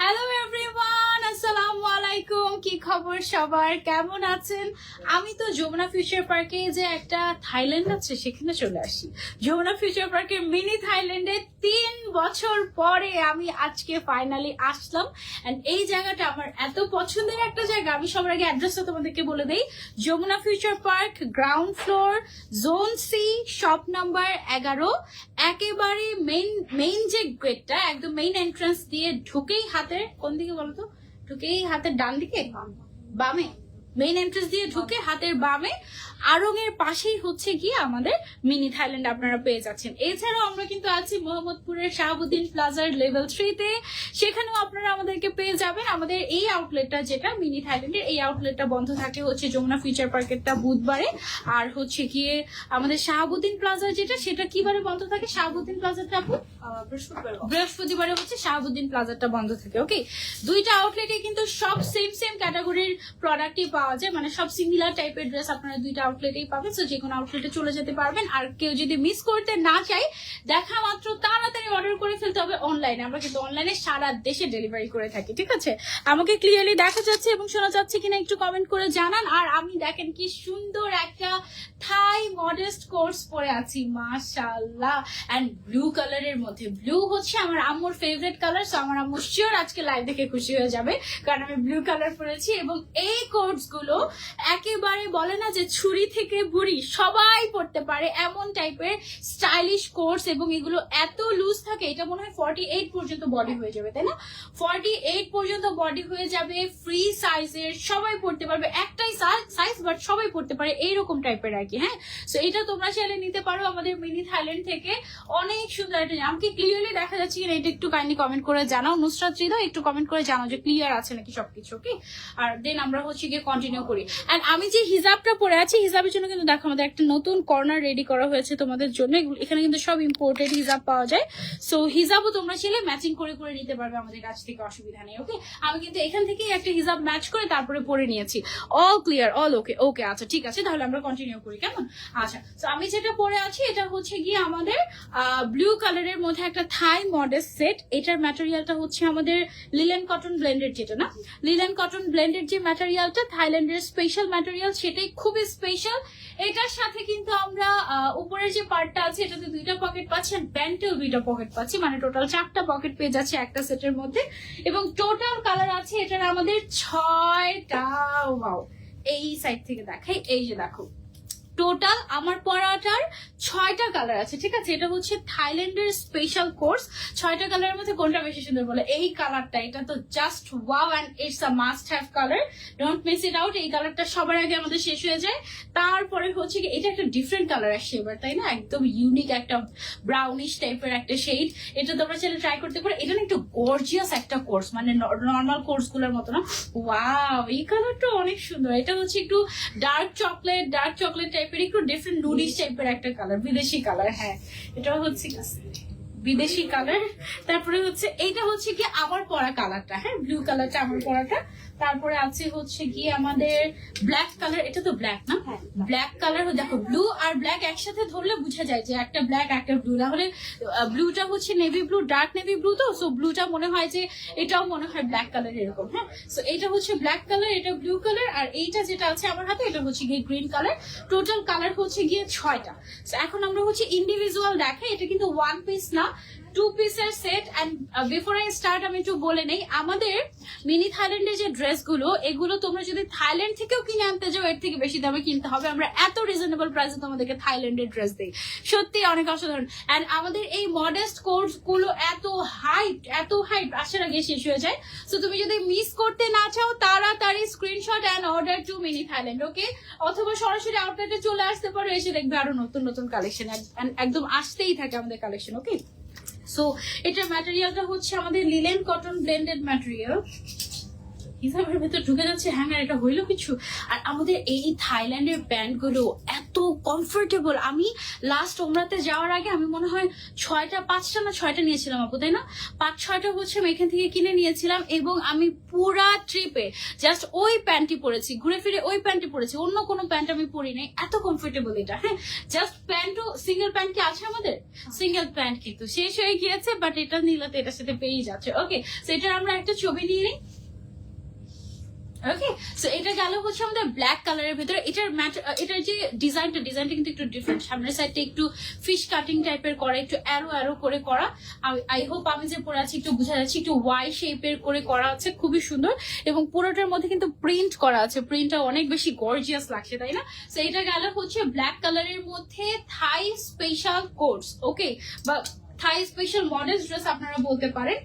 Hello everyone, আসসালামু আলাইকুম। কি খবর সবার, কেমন আছেন? আমি তো যমুনা ফিউচার পার্কে যে একটা থাইল্যান্ড আছে সেখানে চলে আসি। যমুনা ফিউচার পার্কের মিনি থাইল্যান্ডে 3 বছর পরে আমি আজকে ফাইনালি আসলাম। এন্ড এই জায়গাটা আমার এত পছন্দের একটা জায়গা। আমি সবার আগে অ্যাড্রেসটা তোমাদেরকে বলে দেই। Jamuna future park, ground floor, zone C, shop number 11। একেবারে মেইন যে গেটটা, একদম মেইন এন্ট্রান্স দিয়ে ঢুকেই হাতের কোন দিকে বলতো, ঢুকেই হাতের ডান দিকে, বামে, মেইন এন্ট্রান্স দিয়ে ঢুকে হাতের বামে আড়ং-এর পাশেই হচ্ছে গিয়ে আমাদের মিনি থাইল্যান্ড আপনারা পেয়ে যাচ্ছেন। এছাড়াও আমরা কিন্তু আছি মোহাম্মদপুরের শাহাবুদ্দিন প্লাজার লেভেল 3-তে, সেখানেও আপনারা আমাদেরকে পেয়ে যাবেন। আমাদের এই আউটলেটটা যেটা মিনি থাইল্যান্ডের, এই আউটলেটটা বন্ধ থাকে হচ্ছে যমুনা ফিউচার পার্কেরটা বুধবারে, আর হচ্ছে গিয়ে আমাদের শাহাবুদ্দিন প্লাজা যেটা, সেটা কিবারে বন্ধ থাকে? শাহাবুদ্দিন প্লাজাটা আপু বৃহস্পতিবারে হচ্ছে শাহাবুদ্দিন প্লাজাটা বন্ধ থাকে। ওকে, দুইটা আউটলেটে কিন্তু সব সেম ক্যাটাগরির প্রোডাক্টই পাওয়া যায়, মানে সব সিমিলার টাইপের ড্রেস আপনারা দুইটা আউটলেটেই পাবেন। সো যে কোনো আউটলেটে চলে যেতে পারবেন। আর কেউ যদি মিস করতে না চাই, দেখা মাত্র তাড়াতাড়ি অর্ডার করে ফেলতে হবে অনলাইনে। আমরা কিন্তু অনলাইনে সারা দেশে ডেলিভারি করে থাকি, ঠিক আছে? আমাকে ক্লিয়ারলি দেখা যাচ্ছে এবং শোনা যাচ্ছে কিনা একটু কমেন্ট করে জানান। আর আমি দেখেন কি সুন্দর একটা থাই মডেস্ট কোর্স পরে আছি, মাশাআল্লাহ। এন্ড ব্লু কালারের মধ্যে, ব্লু হচ্ছে আমার আম্মুর ফেভারিট কালার। সো আমার আম্মু শিওর আজকে লাইভ দেখে খুশি হয়ে যাবে, কারণ আমি ব্লু কালার পরেছি। এবং এই কোর্স গুলো একেবারে বলে না যে ছুরি থেকে বুড়ি সবাই পড়তে পারে, এমন টাইপের স্টাইলিশ কোর্স। এবং এগুলো এত লুজ থাকে, এটা মনে হয় 48 পর্যন্ত বডি হয়ে যাবে, তাই না? 48 পর্যন্ত বডি হয়ে যাবে, ফ্রি সাইজের, সবাই পড়তে পারবে। একটাই সাইজ বাট সবাই পড়তে পারে, এইরকম টাইপের আর কি। হ্যাঁ, সো এটা তোমরা চাইলে নিতে পারো আমাদের মিনি থাইল্যান্ড থেকে। অনেক সুন্দর একটা, আমাকে ক্লিয়ারলি দেখা যাচ্ছে কিনা এটা একটু কাইন্ডলি কমেন্ট করে জানাও। নুসরাত হৃদয় একটু কমেন্ট করে জানাও যে ক্লিয়ার আছে নাকি সবকিছু। ওকে, আর দেন আমরা হচ্ছে গিয়ে কন্টিনিউ করি। এন্ড আমি যে হিজাবটা পরে আছি, হিজাবের জন্য কিন্তু দেখো আমাদের একটা নতুন কর্নার রেডি করা হয়েছে তোমাদের জন্য। এখানে কিন্তু সব ইম্পোর্টেড হিজাব পাওয়া যায়। সো হিজাবও তোমরা চাইলে ম্যাচিং করে নিতে পারবে আমাদের কাছ থেকে, অসুবিধা নেই। ওকে, আমি কিন্তু এখান থেকেই একটা হিজাব ম্যাচ করে তারপরে পরে নিয়েছি। All clear, all okay. Okay, আচ্ছা ঠিক আছে, তাহলে আমরা কন্টিনিউ করি, কেমন? আচ্ছা, তো আমি যেটা পরে আছি এটা হচ্ছে গিয়ে আমাদের ব্লু কালারের মধ্যে একটা থাই মডেস্ট সেট। এটার ম্যাটেরিয়ালটা হচ্ছে আমাদের লিলেন কটন ব্লেন্ডেড, যেটা না লিলেন কটন ব্লেন্ডেড যে ম্যাটেরিয়ালটা, থাইল্যান্ডের স্পেশাল ম্যাটেরিয়াল, সেটাই খুবই স্পেশাল। এটার সাথে কিন্তু আমরা উপরের যে পার্টটা আছে এটাতে 2টা পকেট পাচ্ছি, আর ব্যান্ডেও 2টা পকেট পাচ্ছি, মানে টোটাল 4টা পকেট পেয়ে যাচ্ছে একটা সেটের মধ্যে। এবং টোটাল কালার আছে এটার আমাদের 6টা। ওয়াও, এই সাইড থেকে দেখাই, এই যে দেখো, টোটাল আমার পরাটার 6টা কালার আছে, ঠিক আছে? এটা হচ্ছে থাইল্যান্ডের স্পেশাল কোর্স। 6টা কালারের মধ্যে কোনটা বেশি সুন্দর বলে? এই কালারটা, এটা তো just wow, and it's a must have colour, don't miss it out. এই কালারটা সবার আগে আমাদের শেষ হয়ে যায়। তারপরে হচ্ছে কি, এটা একটা ডিফারেন্ট কালার আসছে এবার, তাই না? একদম ইউনিক একটা ব্রাউনিশ টাইপের একটা শেড। এটা তোমরা চাইলে ট্রাই করতে পারো। এটা না একটু গর্জিয়াস একটা কোর্স, মানে নর্মাল কোর্স গুলোর মতো না। ওয়াও, এই কালারটা অনেক সুন্দর। এটা হচ্ছে একটু ডার্ক চকলেট টাইপের, একটু ডিফারেন্ট নুডিশ টাইপের একটা কালার, বিদেশি কালার। হ্যাঁ, এটা হচ্ছে বিদেশি কালার। তারপরে হচ্ছে এইটা হচ্ছে কি আমার পরা কালারটা, হ্যাঁ, ব্লু কালারটা আমার পরাটা। তারপরে আছে হচ্ছে গিয়ে আমাদের ব্ল্যাক কালার, এটা তো ব্ল্যাক না, ব্ল্যাক কালার। দেখো, ব্লু আর ব্ল্যাক একসাথে ধরলে বোঝা যায় যে একটা ব্ল্যাক একটা ব্লু, তাহলে ব্লুটা হচ্ছে navy blue, dark navy blue, তো সো ব্লুটা মনে হয় যে এটাও মনে হয় ব্ল্যাক কালার এরকম। হ্যাঁ, সো এটা হচ্ছে ব্ল্যাক কালার, এটা ব্লু কালার, আর এইটা যেটা আছে আমার হাতে এটা হচ্ছে গিয়ে গ্রিন কালার। টোটাল কালার হচ্ছে গিয়ে 6টা। এখন আমরা হচ্ছে ইন্ডিভিজুয়াল দেখাই, এটা কিন্তু 1 পিস না, 2 পিসের set. And before I start আমি একটু বলে নেই, আমাদের মিনি থাইল্যান্ডের যে ড্রেসগুলো, এগুলো তোমরা যদি থাইল্যান্ড থেকেও কিনে আনতে যাও এর থেকে বেশি দামে কিনতে হবে। আমরা এত রিজনেবল প্রাইসে তোমাদেরকে থাইল্যান্ডের ড্রেস দিই, সত্যি অনেক অসাধারণ। এন্ড আমাদের এই মডেস্ট কোর্স গুলো এত হাইট আসার আগে শেষ হয়ে যায়। সো তুমি যদি মিস করতে না চাও, তাড়াতাড়ি screenshot and order to mini Thailand. Okay, অথবা সরাসরি আউটলেটে চলে আসতে পারো, এসে দেখবে আরো নতুন কালেকশন, একদম আসতেই থাকে আমাদের কালেকশন। ওকে, সো এটার ম্যাটেরিয়ালটা হচ্ছে আমাদের লিলেন কটন ব্লেন্ডেড ম্যাটেরিয়াল। হিসাবের ভেতর ঢুকে যাচ্ছে হ্যাঙ্গার, এটা হইলো কিছু। আর আমাদের এই থাইল্যান্ডের প্যান্ট গুলো এত এত কমফোর্টেবল। আমি লাস্ট ওমরাতে যাওয়ার আগে আমি মনে হয় 5টা না 6টা নিয়েছিলাম আপু, তাই না? 5-6টা হচ্ছে আমি এখান থেকে কিনে নিয়েছিলাম, এবং আমি পুরা ট্রিপে জাস্ট ওই প্যান্টটি পরেছি, ঘুরে ফিরে ওই প্যান্টটি পরেছি, অন্য কোনো প্যান্ট আমি পরি নাই। এত কমফোর্টেবল এটা। হ্যাঁ, জাস্ট প্যান্টও সিঙ্গেল প্যান্ট কি আছে আমাদের? সিঙ্গেল প্যান্ট কিন্তু শেষ হয়ে গিয়েছে, বাট এটা নিলে তো এটার সাথে পেয়েই যাচ্ছে। ওকে, সো এটার আমরা একটা ছবি নিয়ে নিই। ওকে, সো এটা গেল হচ্ছে আমাদের ব্ল্যাক কালারের ভিতরে। এটার যে ডিজাইনটা কিন্তু একটু ডিফারেন্ট। সামনের সাইডটা একটু ফিশ কাটিং টাইপের করা, একটু অ্যারো করে করা। আই হোপ আমি যে পরে আছি একটু বোঝা যাচ্ছে, একটু ওয়াই শেপের করে করা আছে, খুবই সুন্দর। এবং পুরোটার মধ্যে কিন্তু প্রিন্ট করা আছে, প্রিন্টটা অনেক বেশি গর্জিয়াস লাগছে, তাই না? সো এটা গেল হচ্ছে ব্ল্যাক কালারের মধ্যে থাই স্পেশাল কোটস, ওকে, বা থাই স্পেশাল মডেল ড্রেস আপনারা বলতে পারেন।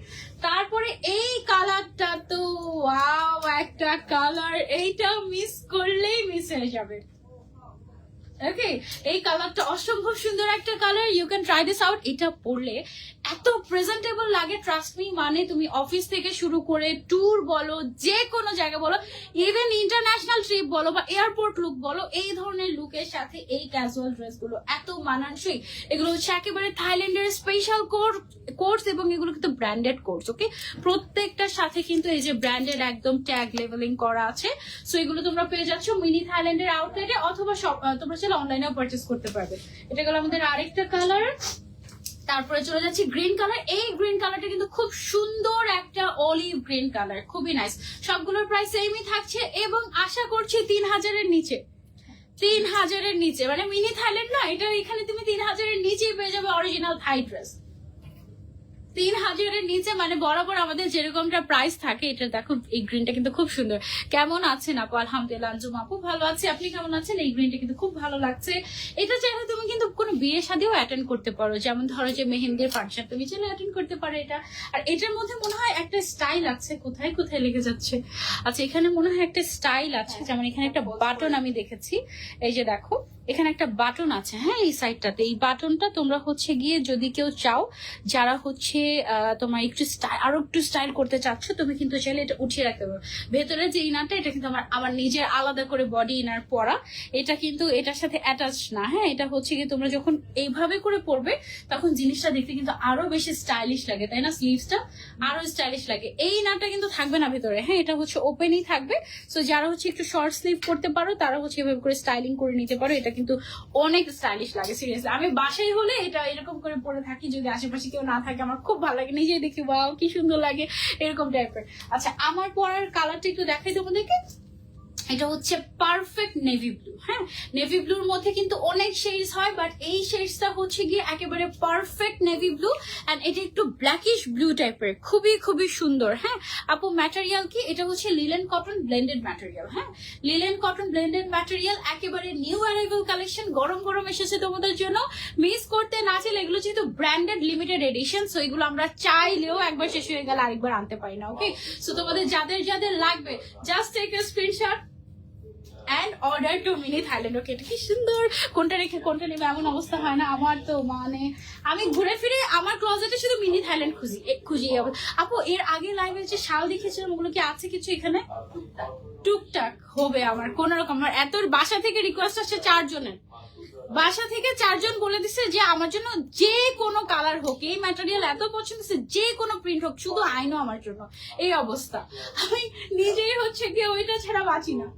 তারপরে এই কালারটা তো ওয়াও, একটা কালার, এইটা মিস করলেই মিস হয়ে যাবে। ওকে, এই কালারটা অসম্ভব সুন্দর একটা colour, you can try this out. এটা পরলে এত প্রেজেন্টেবল লাগে, ট্রাস্ট মি। মানে তুমি অফিস থেকে শুরু করে ট্যুর বলো, যে কোনো জায়গা বলো, ইভেন ইন্টারন্যাশনাল ট্রিপ বলো বা এয়ারপোর্ট লুক বলো, এই ধরনের লুকের সাথে এই ক্যাজুয়াল ড্রেস গুলো এত মানানসই। এগুলো হচ্ছে একেবারে থাইল্যান্ডের স্পেশাল কোর্স, এবং এগুলো কিন্তু ব্র্যান্ডেড কোর্স। ওকে, প্রত্যেকটার সাথে কিন্তু এই যে ব্র্যান্ডেড একদম ট্যাগ লেভেলিং করা আছে। সো এগুলো তোমরা পেয়ে যাচ্ছ মিনি থাইল্যান্ডের আউটলেটে, অথবা তোমরা অনলাইনেও পারচেস করতে পারবে। এটা গেল আমাদের আরেকটা কালার। তারপরে চলে যাচ্ছি গ্রিন কালার। এই গ্রিন কালারটা কিন্তু খুব সুন্দর একটা অলিভ গ্রিন কালার, খুবই নাইস। সবগুলোর প্রাইস সেমই থাকছে, এবং আশা করছি 3000-এর নিচে। 3000-এর নিচে, মানে মিনি থাইল্যান্ড না, এটা এখানে তুমি 3000-এর নিচেই পেয়ে যাবে অরিজিনাল থাই ড্রেস। 3000-এর নিচে, মানে বরাবর আমাদের যেরকমটা প্রাইস থাকে। এটা দেখো, এই গ্রিনটা কিন্তু খুব সুন্দর। কেমন আছেন আপু? আলহামদুলিল্লাহ আঞ্জুম আপু ভালো আছে, আপনি কেমন আছেন? এই গ্রিনটা কিন্তু খুব ভালো লাগছে। এটা চাইলে তুমি কিন্তু কোনো বিয়ে শাদিও অ্যাটেন্ড করতে পারো, যেমন ধরো যে মেহেন্দির ফাংশন, তুমি চাইলে অ্যাটেন্ড করতে পারো এটা। আর এটার মধ্যে মনে হয় একটা স্টাইল আছে, কোথায় কোথায় লেগে যাচ্ছে। আচ্ছা, এখানে মনে হয় একটা স্টাইল আছে, যেমন এখানে একটা বাটন আমি দেখেছি, এই যে দেখো এখানে একটা বাটন আছে। হ্যাঁ, এই সাইডটাতে এই বাটনটা তোমরা হচ্ছে গিয়ে যদি কেউ চাও, যারা হচ্ছে তোমার একটু আরো একটু স্টাইল করতে চাচ্ছ, তুমি কিন্তু চাইলে এটা উঠিয়ে রাখতে পারো। ভেতরে যে ইনারটা, এটা কিন্তু আমার নিজের আলাদা করে বডি ইনার পরা, এটা কিন্তু এটার সাথে অ্যাটাচ না। হ্যাঁ, এটা হচ্ছে গিয়ে তোমরা যখন এইভাবে করে পরবে, তখন জিনিসটা দেখতে কিন্তু আরো বেশি স্টাইলিশ লাগে, তাই না? স্লিভসটা আরো স্টাইলিশ লাগে। এই ইনারটা কিন্তু থাকবে না ভেতরে, হ্যাঁ, এটা হচ্ছে ওপেনই থাকবে। সো যারা হচ্ছে একটু শর্ট স্লিভ করতে পারো, তারা হচ্ছে এভাবে করে স্টাইলিং করে নিতে পারো। এটা কিন্তু অনেক স্টাইলিশ লাগে, সিরিয়াসলি। আমি বাসায় হলে এটা এরকম করে পরে থাকি, যদি আশেপাশে কেউ না থাকে আমার খুব ভালো লাগে, নিজেই দেখি ওয়াও কি সুন্দর লাগে, এরকম টাইপের। আচ্ছা, আমার পরার কালারটা একটু দেখাই তোমাদেরকে। এটা হচ্ছে পারফেক্ট নেভি ব্লু। হ্যাঁ, নেভি ব্লুর মধ্যে কিন্তু অনেক শেডস হয়, বাট এই শেডসটা হচ্ছে গিয়ে একেবারে পারফেক্ট নেভি ব্লু, এন্ড এটা একটু ব্ল্যাকিশ ব্লু টাইপের, খুবই খুবই সুন্দর। হ্যাঁ আপু, ম্যাটেরিয়াল কি? এটা হচ্ছে লিলেন কটন ব্লেন্ডেড ম্যাটেরিয়াল। হ্যাঁ, লিলেন কটন ব্লেন্ডেড ম্যাটেরিয়াল, একেবারে নিউ অ্যারাইভাল কালেকশন, গরম গরম এসেছে তোমাদের জন্য। মিস করতে না চাইলে, এগুলো যেহেতু ব্র্যান্ডেড লিমিটেড এডিশন, সো এগুলো আমরা চাইলেও একবার শেষ হয়ে গেলে আরেকবার আনতে পারি না। ওকে, সো তোমাদের যাদের যাদের লাগবে, just take a screenshot and order to mini Thailand. Okay, এটা কি সুন্দর, কোনটা রেখে কোনটা নেবে এমন অবস্থা হয় না আমার তো। মানে আমি ঘুরে ফিরে আমার ক্লোজেটে শুধু মিনি থাইল্যান্ড খুঁজি। আপু, এর আগে লাইভে যে শাল দেখেছিলাম, ওগুলো কি আছে কিছু এখানে? টুকটাক হবে আমার কোন রকম। আমার এত বাসা থেকে রিকোয়েস্ট আসছে, 4 জনের বাসা থেকে 4 জন বলে দিচ্ছে যে আমার জন্য যে কোনো কালার হোক, এই ম্যাটেরিয়াল এত পছন্দ, যে কোনো প্রিন্ট হোক, শুধু আইনো আমার জন্য। এই অবস্থা, আমি নিজেই হচ্ছে কি ওইটা ছাড়া বাঁচি না।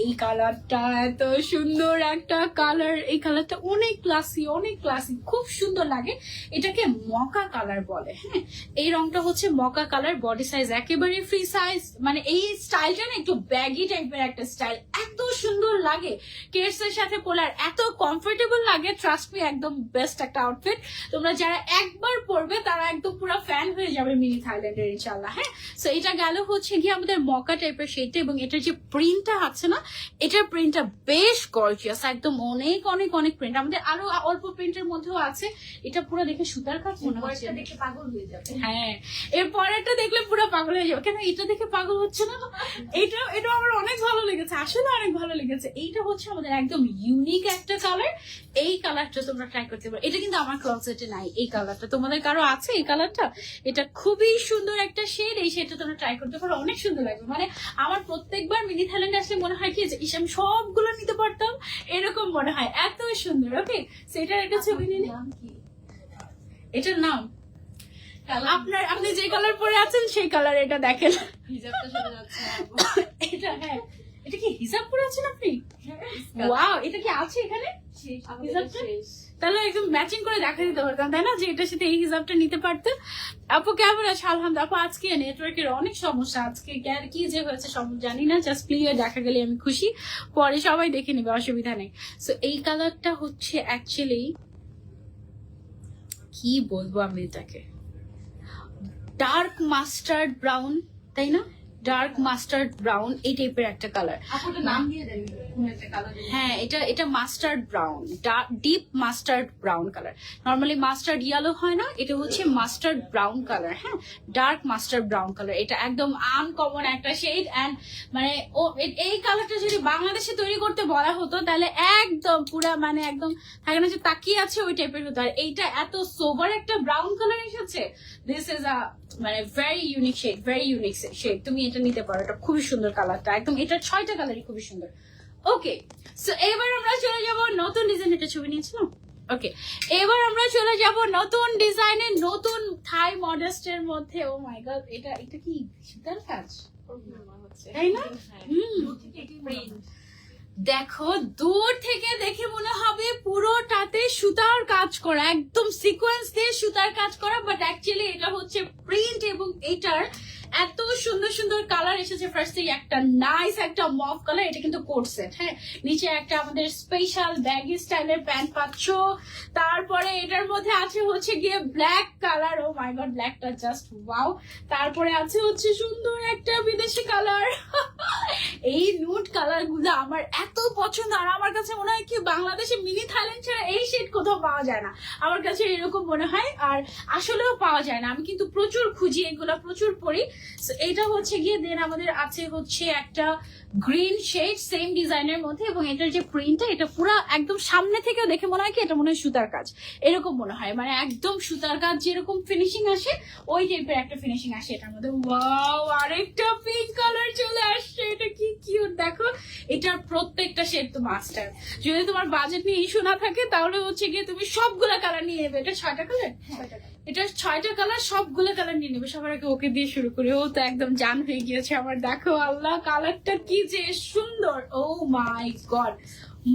এই কালারটা এত সুন্দর একটা কালার, এই কালারটা অনেক ক্লাসি, অনেক ক্লাসি, খুব সুন্দর লাগে। এটাকে মকা কালার বলে। হ্যাঁ, এই রংটা হচ্ছে মকা কালার, বডি সাইজ একেবারে ফ্রি সাইজ। মানে এই স্টাইলটা না একটু ব্যাগি টাইপের একটা স্টাইল, এত সুন্দর লাগে কেটস এর সাথে পরলে, এত কমফোর্টেবল লাগে। ট্রাস্ট মি, একদম বেস্ট একটা আউটফিট। তোমরা যারা একবার পরবে তারা একদম পুরো ফ্যান হয়ে যাবে মিনি থাইল্যান্ডের, ইনশাআল্লাহ। হ্যাঁ, সো এটা গেল হচ্ছে গিয়ে আমাদের মকা টাইপের শেডটা, এবং এটার যে প্রিন্টটা আছে না, এটার প্রিন্টটা বেশ গর্জিয়াস, একদম অনেক অনেক অনেক প্রিন্ট। আমাদের আরো অল্প প্রিন্টের মধ্যেও আছে। এটা পুরো দেখে সুতার কাজ মনে হচ্ছে, দেখে পাগল হয়ে যাবে। হ্যাঁ, এর পরেরটা দেখলে পুরো পাগল হয়ে যাবে। কেন এটা দেখে পাগল হচ্ছে না? এটা আমার অনেক ভালো লেগেছে, আসলে অনেক ভালো লেগেছে। এইটা হচ্ছে আমাদের একদম ইউনিক একটা কালার। এই কালারটা তোমরা ট্রাই করতে পারো। এটা কিন্তু আমার ক্লোজেটে নাই, এই কালারটা তোমাদের কারো আছে এই কালারটা? এটা খুবই সুন্দর একটা শেড, এই শেডটা তোমরা ট্রাই করতে পারো, অনেক সুন্দর লাগবে। মানে আমার প্রত্যেকবার মিনি থাইল্যান্ডে আসলে মনে হয় কি যে ইস আমি সবগুলো নিতে পারতাম, এরকম মনে হয়, এত সুন্দর। ওকে, সেটার একটা ছবি নিন। এটার নাম আপনি যে কালার পরে আছেন সেই কালার, এটা দেখেন এটা, হ্যাঁ এটা কি হিজাব পরে আছেন আপনি? ওয়াও, এটা কি আছে এখানে হিজাবটা? তাহলে একদম ম্যাচিং করে দেখা দিতে পারতাম, তাই না, যে এটার সাথে এই হিজাবটা নিতে পারতো। আপু কেমন আছে? আলহামদুলিল্লাহ। আপু আজকে নেটওয়ার্কের অনেক সমস্যা, আজকে কি যে হয়েছে জানি না, জাস্ট ক্লিয়ার দেখা গেলে আমি খুশি, পরে সবাই দেখে নিবে, অসুবিধা নেই। সো এই কালারটা হচ্ছে অ্যাকচুয়ালি কি বলবো আমি এটাকে, ডার্ক মাস্টার্ড ব্রাউন, তাই না, ডার্ক মাস্টার্ড ব্রাউন এই টাইপের একটা কালার। হ্যাঁ, এটা mustard brown, deep mustard brown colour. Normally mustard yellow হয় না, এটা হচ্ছে মাস্টার্ড ব্রাউন কালার। হ্যাঁ, ডার্ক মাস্টার্ড ব্রাউন কালার, এটা একদম আনকমন একটা শেড। অ্যান্ড মানে এই কালারটা যদি বাংলাদেশে তৈরি করতে বলা হতো তাহলে একদম পুরা মানে একদম থাকে না যে তাকিয়ে আছে ওই টাইপের হতো। আর এইটা এত সোবার একটা ব্রাউন কালার এসেছে, দিস ইজ আ মানে very unique shade, very unique shade. তুমি এটা নিতে পারো, এটা খুবই সুন্দর কালারটা, একদম এটার 6টা কালারই খুবই সুন্দর। ওকে, সো এবার আমরা চলে যাব নতুন ডিজাইন, এটা ছবি নিয়েছিলাম। ওকে, এবার আমরা চলে যাব নতুন ডিজাইনের, নতুন থাই মডেস্টের মধ্যে। ও মাই গড, এটা কি সুতার কাজ, তাই না? দেখো দূর থেকে দেখে মনে হবে পুরোটাতে সুতার কাজ করা, একদম সিকোয়েন্স দিয়ে সুতার কাজ করা, বাট অ্যাকচুয়ালি এটা হচ্ছে প্রিন্ট। এবং এটার এত সুন্দর সুন্দর কালার এসেছে। ফার্স্টে একটা নাইস একটা মফ কালার, এটা কিন্তু কোট সেট। হ্যাঁ, নিচে একটা আমাদের স্পেশাল ব্যাগি স্টাইলের প্যান্ট পাচ্ছ। তারপরে এটার মধ্যে আছে হচ্ছে গিয়ে black colour, oh my god ব্ল্যাকটা জাস্ট ওয়াও। তারপরে আছে হচ্ছে সুন্দর একটা বিদেশি কালার। এই নুড কালার গুলো আমার এত পছন্দ, আর আমার কাছে মনে হয় কি বাংলাদেশে মিনি থাইল্যান্ড ছাড়া এই শেড কোথাও পাওয়া যায় না, আমার কাছে এরকম মনে হয়। আর আসলেও পাওয়া যায় না, আমি কিন্তু প্রচুর খুঁজি, এগুলা প্রচুর পড়ি। এটা হচ্ছে গিয়ে দেন আমাদের আছে হচ্ছে একটা গ্রিন শেড সেম ডিজাইনের মধ্যে, এবং এটার যে প্রিন্টটা এটা পুরো একদম সামনে থেকেও দেখে মনে হয় কি এটা মনে হয় সুতার কাজ, এরকম মনে হয়, মানে একদম সুতার কাজ যেরকম ফিনিশিং আসে ওই টাইপের একটা ফিনিশিং আসে এটার মধ্যে। ওয়াও, আরেকটা পিঙ্ক কালার চলে আসছে, এটা কি কিউট। দেখো এটার প্রত্যেকটা শেড তো মাস্টার। যদি তোমার বাজেট নিয়ে ইস্যু না থাকে তাহলে হচ্ছে গিয়ে তুমি সবগুলা কালার নিয়ে নেবে। এটা 6টা কালার, এটা 6টা কালার, সবগুলো কালার নিয়ে নেবে। সবার আগে ওকে দিয়ে শুরু করে, ও তো একদম জান হয়ে গিয়েছে আমার। দেখো আল্লাহ, কালারটা কি যে সুন্দর, ও মাই গড,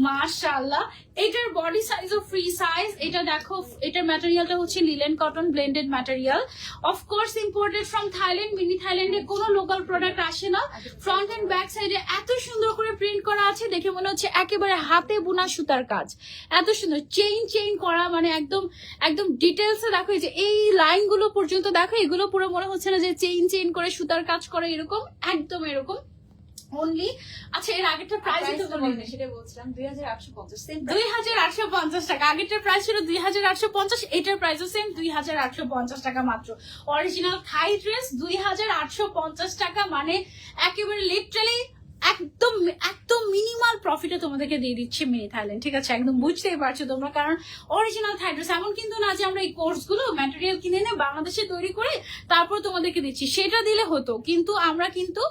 মাশাআল্লাহ। এটার বডি সাইজও ফ্রি সাইজ। এটা দেখো, এটার ম্যাটেরিয়ালটা হচ্ছে linen cotton blended material, of course imported from Thailand. Mini থাইল্যান্ডে কোনো লোকাল প্রোডাক্ট আসে না। ফ্রন্ট এন্ড ব্যাক সাইডে এত সুন্দর করে প্রিন্ট করা আছে, দেখে মনে হচ্ছে একেবারে হাতে বোনা সুতার কাজ, এত সুন্দর চেইন করা, মানে একদম একদম ডিটেলসে দেখো, এই যে এই লাইন গুলো পর্যন্ত দেখো, এগুলো পুরো মনে হচ্ছে না যে চেইন করে সুতার কাজ করে, এরকম একদম এরকম অনলি। আচ্ছা, এর আগেরটা প্রাইস সেটা বলছিলাম 2850 টাকা। আগেরটার প্রাইস ছিল 2850, এটার প্রাইসও সেম 2850 টাকা মাত্র। অরিজিনাল থাই ড্রেস 2850 টাকা, মানে একেবারে লিটারালি একদম একদম মিনিমাল প্রফিটে তোমাদেরকে দিয়ে দিচ্ছে মিনি থাইল্যান্ড। ঠিক আছে, একদম বুঝতেই পারছো তোমরা, কারণ অরিজিনাল থাই ড্রেস। এমন কিন্তু না যে আমরা এই কোর্স গুলো ম্যাটেরিয়াল কিনে এনে বাংলাদেশে তৈরি করে তারপর তোমাদেরকে দিচ্ছি, সেটা দিলে হতো, কিন্তু আমরা কিন্তু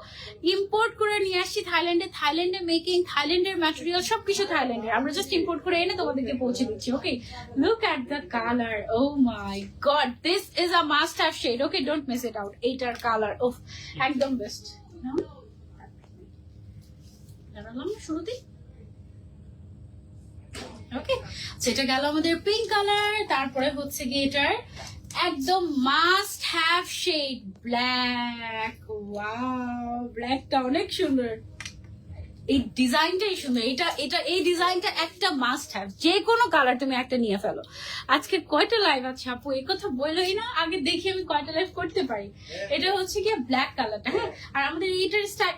ইম্পোর্ট করে নিয়ে আসছি থাইল্যান্ডে, থাইল্যান্ডে মেকিং, থাইল্যান্ডের ম্যাটেরিয়াল সবকিছু থাইল্যান্ডের, আমরা জাস্ট ইম্পোর্ট করে এনে তোমাদেরকে পৌঁছে দিচ্ছি। Okay, look at the colour, oh my god, this is a must have shade. Okay, don't miss it out. এইটার কালার ওফ একদম বেস্ট। শুরুতেই ওকে, সেটা গেল আমাদের পিঙ্ক কালার। তারপরে হচ্ছে গিয়ে এটার একদম must have shade black. Wow, ব্ল্যাকটা অনেক সুন্দর, এই ডিজাইনটাই সুন্দর। এই ডিজাইনটা একটা মাস্ট হ্যাভ, যে কোনো কালার তুমি একটা নিয়ে ফেলো। আজকে কয়টা লাইভ আছে আপু, এই কথা বললোই না, আগে দেখি আমি কয়টা লাইভ করতে পারি। এটা হচ্ছে কি ব্ল্যাক কালারটা। হ্যাঁ, আর আমাদের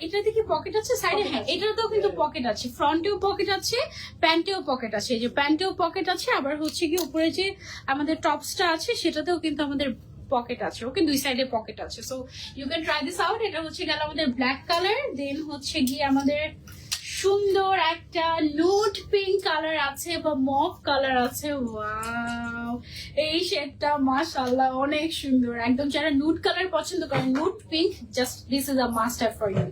এটাতে কি পকেট আছে সাইডে? হ্যাঁ, এটাতেও কিন্তু পকেট আছে, ফ্রন্টেও পকেট আছে, প্যান্টেও পকেট আছে। এই যে প্যান্টেও পকেট আছে, আবার হচ্ছে কি উপরে যে আমাদের টপসটা আছে সেটাতেও কিন্তু আমাদের পকেট আছে। ওকে, দুই সাইডে পকেট আছে। So you can try this out. এটা হচ্ছে গেল আমাদের ব্ল্যাক কালার। দেন হচ্ছে গিয়ে আমাদের সুন্দর একটা নুড পিঙ্ক কালার আছে বা মফ কালার আছে। ওয়াও, এই শেডটা মাশাআল্লাহ অনেক সুন্দর, একদম যারা নুড কালার পছন্দ করেন, nude pink, just this is a must have for you.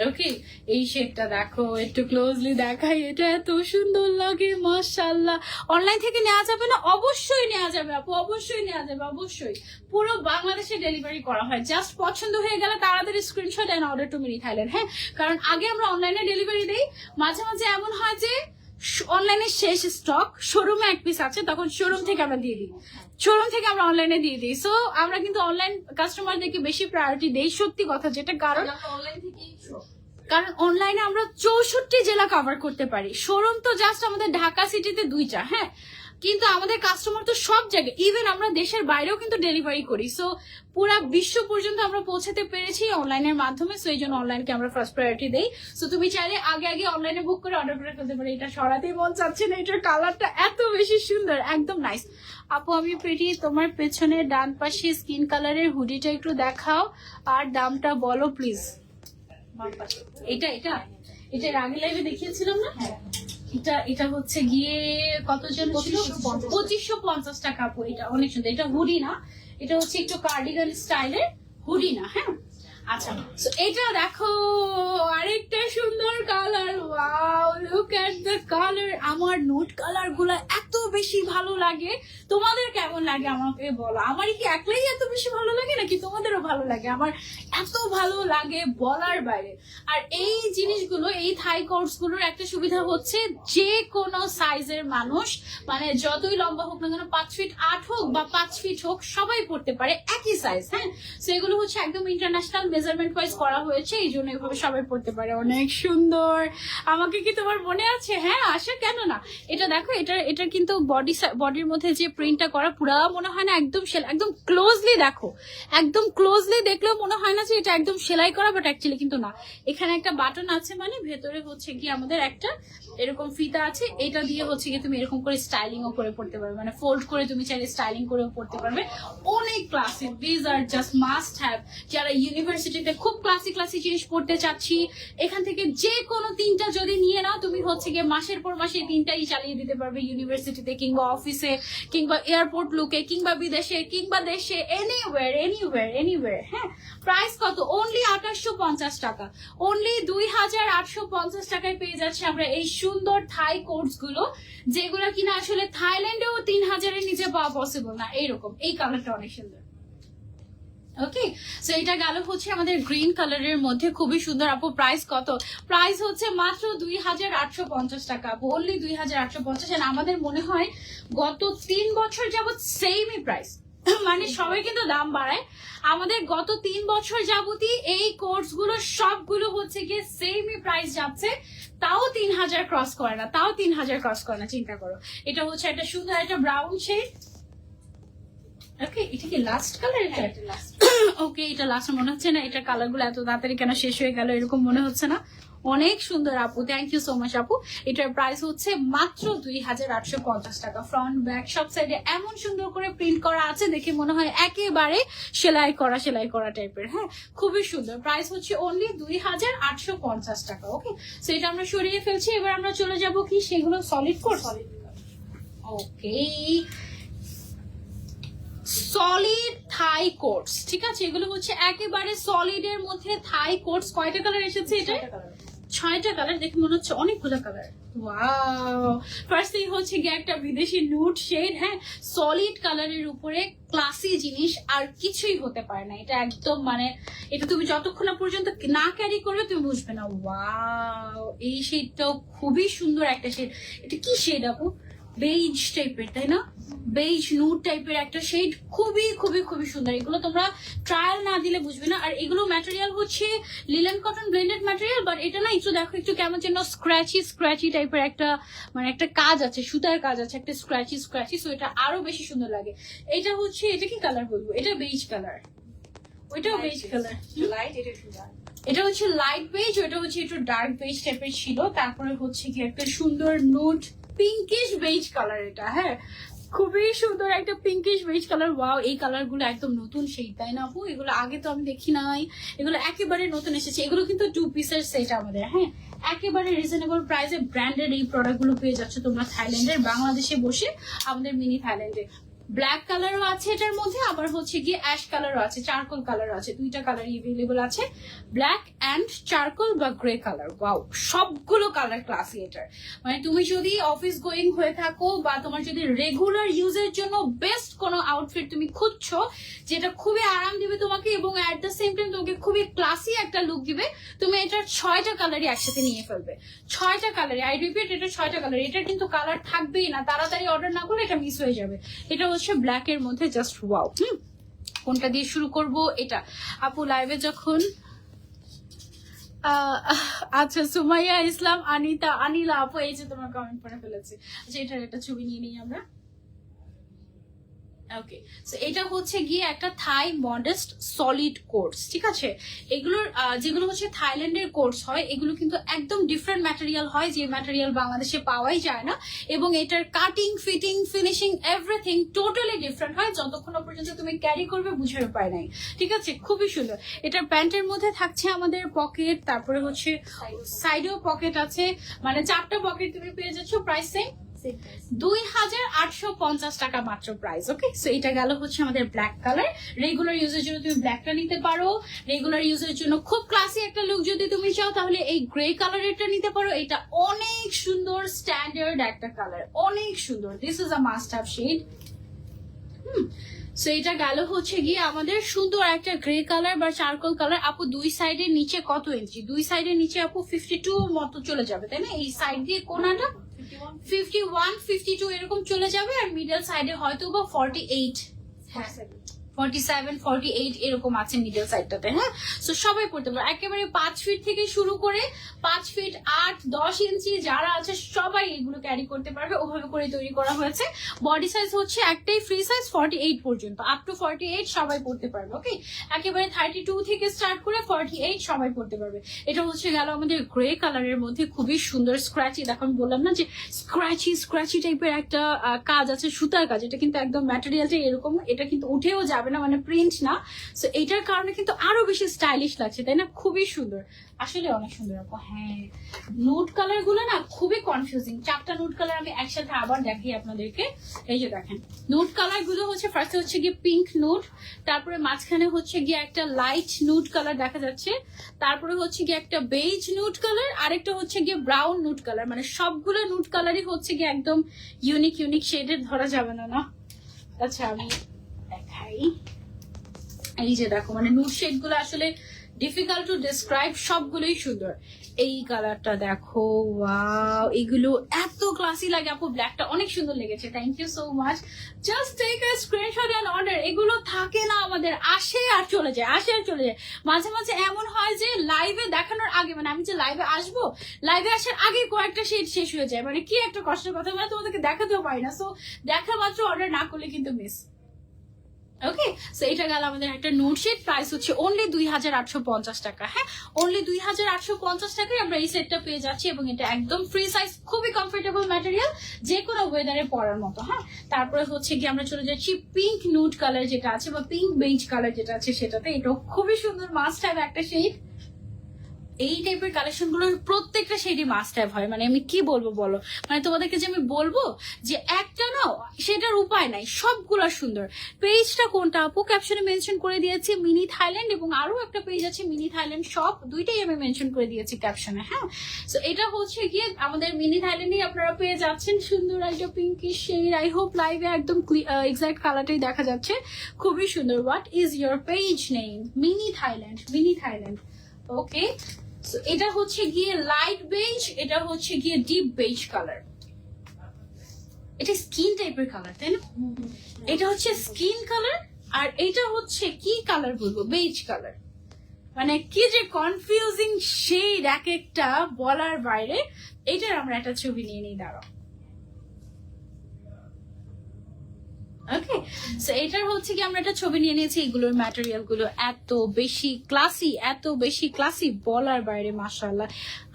Okay, এই শেডটা দেখো, একটু ক্লোজলি দেখাই, এটা এত সুন্দর লাগে মাশাআল্লাহ। অনলাইন থেকে নেওয়া যাবে না? অবশ্যই নেওয়া যাবে আপু, অবশ্যই নেওয়া যাবে, অবশ্যই। পুরো বাংলাদেশে ডেলিভারি করা হয়, জাস্ট পছন্দ হয়ে গেলে তাড়াতাড়ি screenshot and order to mini Thailand. হ্যাঁ, কারণ আগে আমরা অনলাইনে ডেলিভারি দেই, মাঝে মাঝে এমন হয় যে অনলাইনে শেষ স্টক, শোরুমে এক পিস আছে, তখন শোরুম থেকে আমরা দিয়ে দিই, শোরুম থেকে আমরা অনলাইনে দিয়ে দিই। সো আমরা কিন্তু অনলাইন কাস্টমারদেরকে বেশি প্রায়োরিটি দেই, সত্যি কথা যেটা। কারণ অনলাইনে আমরা 64 জেলা কভার করতে পারি, শোরুম তো জাস্ট আমাদের ঢাকা সিটিতে 2টা। হ্যাঁ, কিন্তু আমাদের কাস্টমার তো সব জায়গায়, ইভেন আমরা দেশের বাইরেও কিন্তু ডেলিভারি করি। সো পুরা বিশ্ব পর্যন্ত আমরা পৌঁছাতে পেরেছি অনলাইনের মাধ্যমে। সো এই জন্য অনলাইনকে আমরা ফার্স্ট প্রায়োরিটি দেই। সো তুমি চাইলে আগে আগে অনলাইনে বুক করে অর্ডার করে ফেলতে পারো। এটা সরাতেই মন চাচ্ছে না, এটার কালারটা এত বেশি সুন্দর, একদম নাইস। আপু আমি পেটি, তোমার পেছনে ডান পাশে স্কিন কালারের হুডিটা একটু দেখাও আর দামটা বলো প্লিজ। এটা এটা এটা এর আগে লাইভে দেখিয়েছিলাম না? এটা এটা হচ্ছে গিয়ে কত জন ছিল? 2550 টাকা আপু। এটা অনেক সুন্দর, এটা হুডি না, এটা হচ্ছে একটু কার্ডিগান স্টাইলের হুডি না। হ্যাঁ, আচ্ছা, তো এটা দেখো আরেকটা সুন্দর colour. Wow, look at the colour. আমার নোট কালার গুলা এত বেশি ভালো লাগে, তোমাদের কেমন লাগে আমাকে বলো। আমারই কি একলাই এত বেশি ভালো লাগে নাকি তোমাদেরও ভালো লাগে? আমার এত ভালো লাগে বলার বাইরে। আর এই জিনিসগুলো, এই থাই কোর্স গুলোর একটা সুবিধা হচ্ছে যে কোনো সাইজের মানুষ, মানে যতই লম্বা হোক না কেন, 5 ফিট 8 হোক বা 5 ফিট হোক, সবাই পড়তে পারে, একই সাইজ। হ্যাঁ, সেগুলো হচ্ছে একদম ইন্টারন্যাশনাল মেজারমেন্ট ওয়াইজ করা হয়েছে, এই জন্য এভাবে সবাই পড়তে পারে। অনেক সুন্দর। আমাকে কি তোমার মনে আছে? হ্যাঁ, আসে কেন না। এটা দেখো, এটা কিন্তু বডির মধ্যে যে প্রিন্টটা করা, পুরা মনে হয় না একদম একদম ক্লোজলি দেখো, একদম ক্লোজলি দেখলেও মনে হয় না যে এটা একদম সেলাই করা, বাট অ্যাকচুয়ালি কিন্তু না। এখানে একটা বাটন আছে, মানে ভেতরে হচ্ছে কি আমাদের একটা এরকম ফিতা আছে, এটা দিয়ে হচ্ছে কি তুমি এরকম করে স্টাইলিং ও করে পড়তে পারবে, মানে ফোল্ড করে তুমি চাইলে স্টাইলিং করেও পড়তে পারবে। অনেক classic, this are just must have. যারা ইউনিভার্সিটিতে খুব ক্লাসিক জিনিস পড়তে চাচ্ছি, এখান থেকে যে কোনো 3টা যদি নিয়ে নাও, তুমি হচ্ছে গিয়ে মাসের পর মাসে 3টাই চালিয়ে দিতে পারবে ইউনিভার্সিটিতে কিংবা অফিসে কিংবা এয়ারপোর্ট লুকে কিংবা বিদেশে কিংবা দেশে, এনিওয়্যার। হ্যাঁ, প্রাইস কত? অনলি 2850 টাকা, অনলি 2850 টাকায় পেয়ে যাচ্ছে আমরা এই সুন্দর থাই কোর্স গুলো, যেগুলো কিনা আসলে থাইল্যান্ডেও 3000-এর নিচে পাওয়া পসিবল না। এইরকম, এই কালারটা অনেক সুন্দর। ওকে, সো এটা গেল হচ্ছে আমাদের গ্রিন কালারের মধ্যে, খুবই সুন্দর। আপু প্রাইস কত? প্রাইস হচ্ছে মাত্র 2850 টাকা আপু, অনলি 2850। আমাদের মনে হয় গত 3 বছর যাবত সেমই প্রাইস, মানে সবাই কিন্তু দাম বাড়ায়। আমাদের গত 3 বছর যাবতই এই কোর্স গুলো সবগুলো হচ্ছে গিয়ে সেমই প্রাইস যাচ্ছে, তাও 3000 ক্রস করে না, তাও 3000 ক্রস করে না। চিন্তা করো, এটা হচ্ছে একটা সুন্দর একটা ব্রাউন শেড। ওকে, এটা কি লাস্ট কালার? এটা লাস্ট। ওকে, এটা লাস্ট মনে হচ্ছে না। এটা কালার গুলো এত তাড়াতাড়ি কেন শেষ হয়ে গেল এরকম মনে হচ্ছে না। অনেক সুন্দর আপু, থ্যাংক ইউ সো মাচ আপু। এটার প্রাইস হচ্ছে মাত্র 2850 টাকা। ফ্রন্ট ব্যাক সব সাইডে এমন সুন্দর করে প্রিন্ট করা আছে, দেখে মনে হয় একেবারে সেলাই করা টাইপের। হ্যাঁ, খুবই সুন্দর। প্রাইস হচ্ছে অনলি 2850 টাকা। ওকে, সো এটা আমরা সরিয়ে ফেলছি। এবার আমরা চলে যাব কি, সেগুলো সলিড কোর্স। ওকে, সলিড থাই কোটস, ঠিক আছে, এগুলো হচ্ছে একেবারে সলিড এর মধ্যে থাই কোটস। কয়টা কালার এসেছে? এটা 6টা কালার, দেখে মনে হচ্ছে অনেকগুলো কালার। ওয়াও, ফার্স্ট থিং হচ্ছে গিয়ে একটা বিদেশি নুড শেড। হ্যাঁ, সলিড কালারের উপরে ক্লাসি জিনিস আর কিছুই হতে পারে না। এটা একদম মানে, এটা তুমি যতক্ষণ না পর্যন্ত না ক্যারি করবে তুমি বুঝবে না। ওয়াও, এই শেডটাও খুবই সুন্দর একটা শেড। এটা কি শেড আপু? বেজ টাইপের, তাই না? বেজ নুড টাইপের একটা শেড, খুবই খুবই খুবই সুন্দর। এগুলো তোমরা ট্রায়াল না দিলে বুঝবে না। আর এগুলো ম্যাটেরিয়াল হচ্ছে linen cotton blended material, but এটা না একটু দেখো, একটু কেমন যেন স্ক্র্যাচি টাইপের একটা, মানে একটা কাজ আছে, সুতার কাজ আছে, একটা স্ক্র্যাচি। সো এটা আরো বেশি সুন্দর লাগে। এটা হচ্ছে, এটা কি কালার বলবো? এটা বেজ কালার, ওইটাও বেজ কালার, এটা হচ্ছে লাইট বেজ, ওইটা হচ্ছে একটু ডার্ক বেজ টাইপের ছিল। তারপরে হচ্ছে কি একটা সুন্দর নুড পিঙ্কিশ বেজ কালার। এটা হ্যাঁ, খুবই সুন্দর একটা পিঙ্কিশ বেজ কালার। ওয়াও, এই কালার গুলো একদম নতুন সেই, তাই না আপু? এগুলো আগে তো আমি দেখি নাই, এগুলো একেবারে নতুন এসেছে। এগুলো কিন্তু 2 পিসের সেট আমাদের। হ্যাঁ, একেবারে রিজনেবল প্রাইসে ব্র্যান্ডেড এই প্রোডাক্ট গুলো পেয়ে যাচ্ছে তোমরা থাইল্যান্ডের, বাংলাদেশে বসে আমাদের মিনি থাইল্যান্ডে। ব্ল্যাক কালারও আছে এটার মধ্যে, আবার হচ্ছে গিয়ে অ্যাশ কালারও আছে, চারকোল কালারও আছে, দুইটা কালার এভেলেবল আছে, ব্ল্যাক অ্যান্ড চারকোল বা গ্রে কালার। ওয়াও, সবগুলো কালার ক্লাসি এটার। মানে তুমি যদি অফিস গোয়িং হয়ে থাকো বা তোমার যদি রেগুলার ইউজের জন্য বেস্ট কোনো আউটফিট তুমি খুঁজছো যেটা খুবই আরাম দিবে তোমাকে এবং অ্যাট দ্য সেম টাইম তোমাকে খুবই ক্লাসি একটা লুক দিবে, তুমি এটার 6টা কালারই একসাথে নিয়ে ফেলবে। 6টা কালারই, আই রিপিট, এটা 6টা কালার। এটার কিন্তু কালার থাকবেই না, তাড়াতাড়ি অর্ডার না করলে এটা মিস হয়ে যাবে। এটা হচ্ছে ব্ল্যাক এর মধ্যে, জাস্ট ওয়াও। কোনটা দিয়ে শুরু করব? এটা আপু লাইভে যখন আচ্ছা, সুমাইয়া ইসলাম, আনিতা, আনিলা আপু, এই যে তোমার কমেন্ট করে ফেলেছে। আচ্ছা, এটার একটা ছবি নিয়ে নিই আমরা। ওকে, সো এটা হচ্ছে গিয়ে একটা থাই মডেস্ট সলিড কোর্স, ঠিক আছে? এগুলোর যেগুলো হচ্ছে থাইল্যান্ডের কোর্স হয়, এগুলো কিন্তু একদম ডিফারেন্ট ম্যাটেরিয়াল হয়, যে ম্যাটেরিয়াল বাংলাদেশে পাওয়াই যায় না, এবং এটার cutting, fitting, finishing, everything totally different হয়। যতক্ষণ পর্যন্ত তুমি ক্যারি করবে বুঝে পায় নাই, ঠিক আছে? খুবই সুন্দর। এটার প্যান্টের মধ্যে থাকছে আমাদের পকেট, তারপরে হচ্ছে সাইডেও পকেট আছে, মানে 4টা পকেট তুমি পেয়ে যাচ্ছ। প্রাইস সেম 2850 টাকা মাত্র প্রাইস। ওকে, সো এটা গেল হচ্ছে আমাদের ব্ল্যাক কালার। রেগুলার ইউজের জন্য তুমি ব্ল্যাকটা নিতে পারো, রেগুলার ইউজের জন্য খুব ক্লাসি একটা লুক যদি তুমি চাও তাহলে এই গ্রে কালারেরটা নিতে পারো। এটা অনেক সুন্দর, স্ট্যান্ডার্ড একটা কালার, অনেক সুন্দর। This is a must have shade. So এটা গেল হচ্ছে গিয়ে আমাদের সুন্দর একটা গ্রে কালার বা চারকোল কালার। আপু দুই সাইডের নিচে কত ইঞ্চি? দুই সাইডের নিচে আপু 52 মতো চলে যাবে, তাই না? এই সাইড দিয়ে কোনাটা 51, 52 এরকম চলে যাবে, আর মিডল সাইডে হয়তো বা 48, 47, 48 এরকম আছে মিডল সাইডটাতে। হ্যাঁ, সো সবাই পড়তে পারবে। একেবারে 5 ফিট থেকে শুরু করে 5 ফিট 8, 10 ইঞ্চি যারা আছে সবাই এগুলো ক্যারি করতে পারবে, ওভাবে করে তৈরি করা হয়েছে। বডি সাইজ হচ্ছে একটাই ফ্রি সাইজ 48 পর্যন্ত, আপ টু 48 সবাই পড়তে পারবে। ওকে, একেবারে 32 থেকে স্টার্ট করে 48 সবাই পড়তে পারবে। এটা হচ্ছে গেল আমাদের গ্রে কালারের মধ্যে, খুবই সুন্দর স্ক্র্যাচি। দেখো আমি বললাম না যে স্ক্র্যাচি টাইপের একটা কাজ আছে, সুতার কাজ। এটা কিন্তু একদম ম্যাটেরিয়ালটা এরকম, এটা কিন্তু উঠেও যাবে না, মানে প্রিন্ট না। সো এটার কারণে কিন্তু আরো বেশি স্টাইলিশ লাগছে, তাই না? খুবই সুন্দর, আসলে অনেক সুন্দর আপু। হ্যাঁ, নুড কালার গুলো না খুবই কনফিউজিং। 4টা নুড কালার আমি একসাথে আবার দেখাই আপনাদেরকে। এই যে দেখেন, নুড কালার গুলো হচ্ছে ফার্স্টে হচ্ছে গিয়ে পিঙ্ক নুড, তারপরে মাঝখানে হচ্ছে গিয়ে একটা লাইট নুড কালার দেখা যাচ্ছে, তারপরে হচ্ছে গিয়ে একটা বেজ নুড কালার, আরেকটা হচ্ছে গিয়ে ব্রাউন নুড কালার। মানে সবগুলো নুড কালারই হচ্ছে গিয়ে একদম ইউনিক শেডের, ধরা যাবে না। না, আচ্ছা আমি দেখাই। এই যে দেখো, মানে নুড শেড গুলো আসলে ডিফিকাল্ট টু ডিসক্রাইব, সবগুলোই সুন্দর। এই কালারটা দেখো, ওয়াও, এগুলো এত ক্লাসি লাগে আপু। ব্ল্যাকটা অনেক সুন্দর লেগেছে, thank you so much. Just take a screenshot and order. এগুলো থাকে না আমাদের, আসে আর চলে যায়, আসে আর চলে যায়। মাঝে মাঝে এমন হয় যে লাইভে দেখানোর আগে, মানে আমি যে লাইভে আসবো, লাইভে আসার আগে কয়েকটা শেড শেষ হয়ে যায়। মানে কি একটা কষ্টের কথা, মানে তোমাদেরকে দেখাতেও পারি না। সো দেখা মাত্র অর্ডার না করলে কিন্তু মিস। ওকে, সো এটা গেল আমাদের একটা নোট শেড। প্রাইস হচ্ছে অনলি 2850 টাকা। হ্যাঁ, অনলি 2850 টাকায় আমরা এই সেটটা পেয়ে যাচ্ছি, এবং এটা একদম ফ্রি সাইজ, খুবই কমফোর্টেবল ম্যাটেরিয়াল, যে কোনো ওয়েদারে পরার মতো। হ্যাঁ, তারপরে হচ্ছে কি আমরা চলে যাচ্ছি পিঙ্ক নুড কালার যেটা আছে, বা পিঙ্ক বেজ কালার যেটা আছে সেটাতে। এটাও খুবই সুন্দর, মাস্ট হ্যাভ একটা শেড। এই টাইপের কালেকশন গুলোর প্রত্যেকটা শেডই মাস্ট হ্যাভ হয়। মানে আমি কি বলবো বলো, মানে তোমাদেরকে যে আমি বলবো যে একটা নাও, সেটার উপায় নাই, সবগুলো সুন্দর। পেজটা কোনটা আপু? ক্যাপশনে মেনশন করে দিয়েছি মিনি থাইল্যান্ড, এবং আরো একটা পেজ আছে মিনি থাইল্যান্ড শপ, দুইটাই আমি মেনশন করে দিয়েছি ক্যাপশনে। হ্যাঁ, সো এটা হচ্ছে গিয়ে আমাদের মিনি থাইল্যান্ডই আপনারা পেয়ে যাচ্ছেন, সুন্দর একটা পিঙ্কিশ শেড। আই হোপ লাইভে একদম এক্সাক্ট কালারটাই দেখা যাচ্ছে, খুবই সুন্দর। What is your page name? Mini Thailand, mini Thailand. Okay, এটা হচ্ছে গিয়ে লাইট বেজ, এটা হচ্ছে গিয়ে ডিপ বেজ কালার। এটা স্কিন টাইপের কালার, তাই না? এটা হচ্ছে স্কিন কালার, আর এটা হচ্ছে কি কালার বলবো, বেজ কালার। মানে কি যে কনফিউজিং শেড এক একটা, বলার বাইরে। এটার আমরা একটা ছবি নিয়ে নিই, দাঁড়াও। ওকে, সো এটার হচ্ছে কি আমরা একটা ছবি নিয়ে নিয়েছি। এগুলোর ম্যাটেরিয়াল গুলো এত বেশি ক্লাসি, এত বেশি ক্লাসি, বলার বাইরে। মাশাআল্লাহ,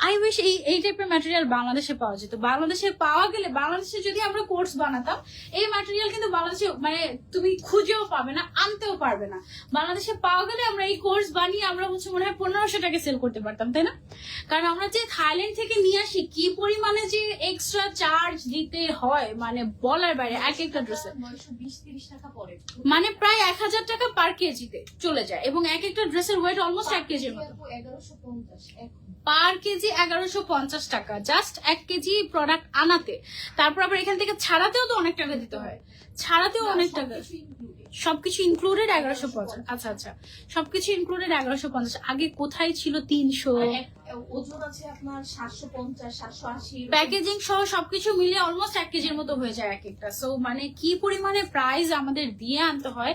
আই উইশ এই টাইপের ম্যাটেরিয়াল বাংলাদেশে পাওয়া যেত। বাংলাদেশে পাওয়া গেলে, বাংলাদেশে যদি আমরা কোর্স বানাতাম, এই ম্যাটেরিয়াল কিন্তু বাংলাদেশে মানে তুমি খুঁজেও পাবে না, আনতেও পারবে না। বাংলাদেশে পাওয়া গেলে আমরা এই কোর্স বানিয়ে আমরা হচ্ছে মনে হয় 1500 টাকা সেল করতে পারতাম, তাই না? কারণ আমরা যে থাইল্যান্ড থেকে নিয়ে আসি, কি পরিমাণে যে এক্সট্রা চার্জ দিতে হয়, মানে বলার বাইরে। এক একটা ড্রেসে 20-30 টাকা পড়ে, মানে প্রায় 1000 টাকা পার কেজিতে চলে যায়, এবং এক একটা ড্রেসের ওয়েট অলমোস্ট 1 কেজির মতো। 1150 এখন পার কেজি 1150 টাকা, জাস্ট 1 কেজি প্রোডাক্ট আনাতে। তারপর আবার এখান থেকে ছাড়াতেও তো অনেক টাকা দিতে হয়, ছাড়াতেও অনেক টাকা, সবকিছু ইনক্লুডেড 1150। আচ্ছা আচ্ছা, সবকিছু ইনক্লুডেড 1150। আগে কোথায় ছিল 300? ওজন আছে আপনার 750 780, প্যাকেজিং সহ সবকিছু মিলিয়ে অলমোস্ট 1 কেজির মতো হয়ে যায় এক একটা। সো মানে কি পরিমাণে প্রাইস আমাদের দিয়ে আনতে হয়,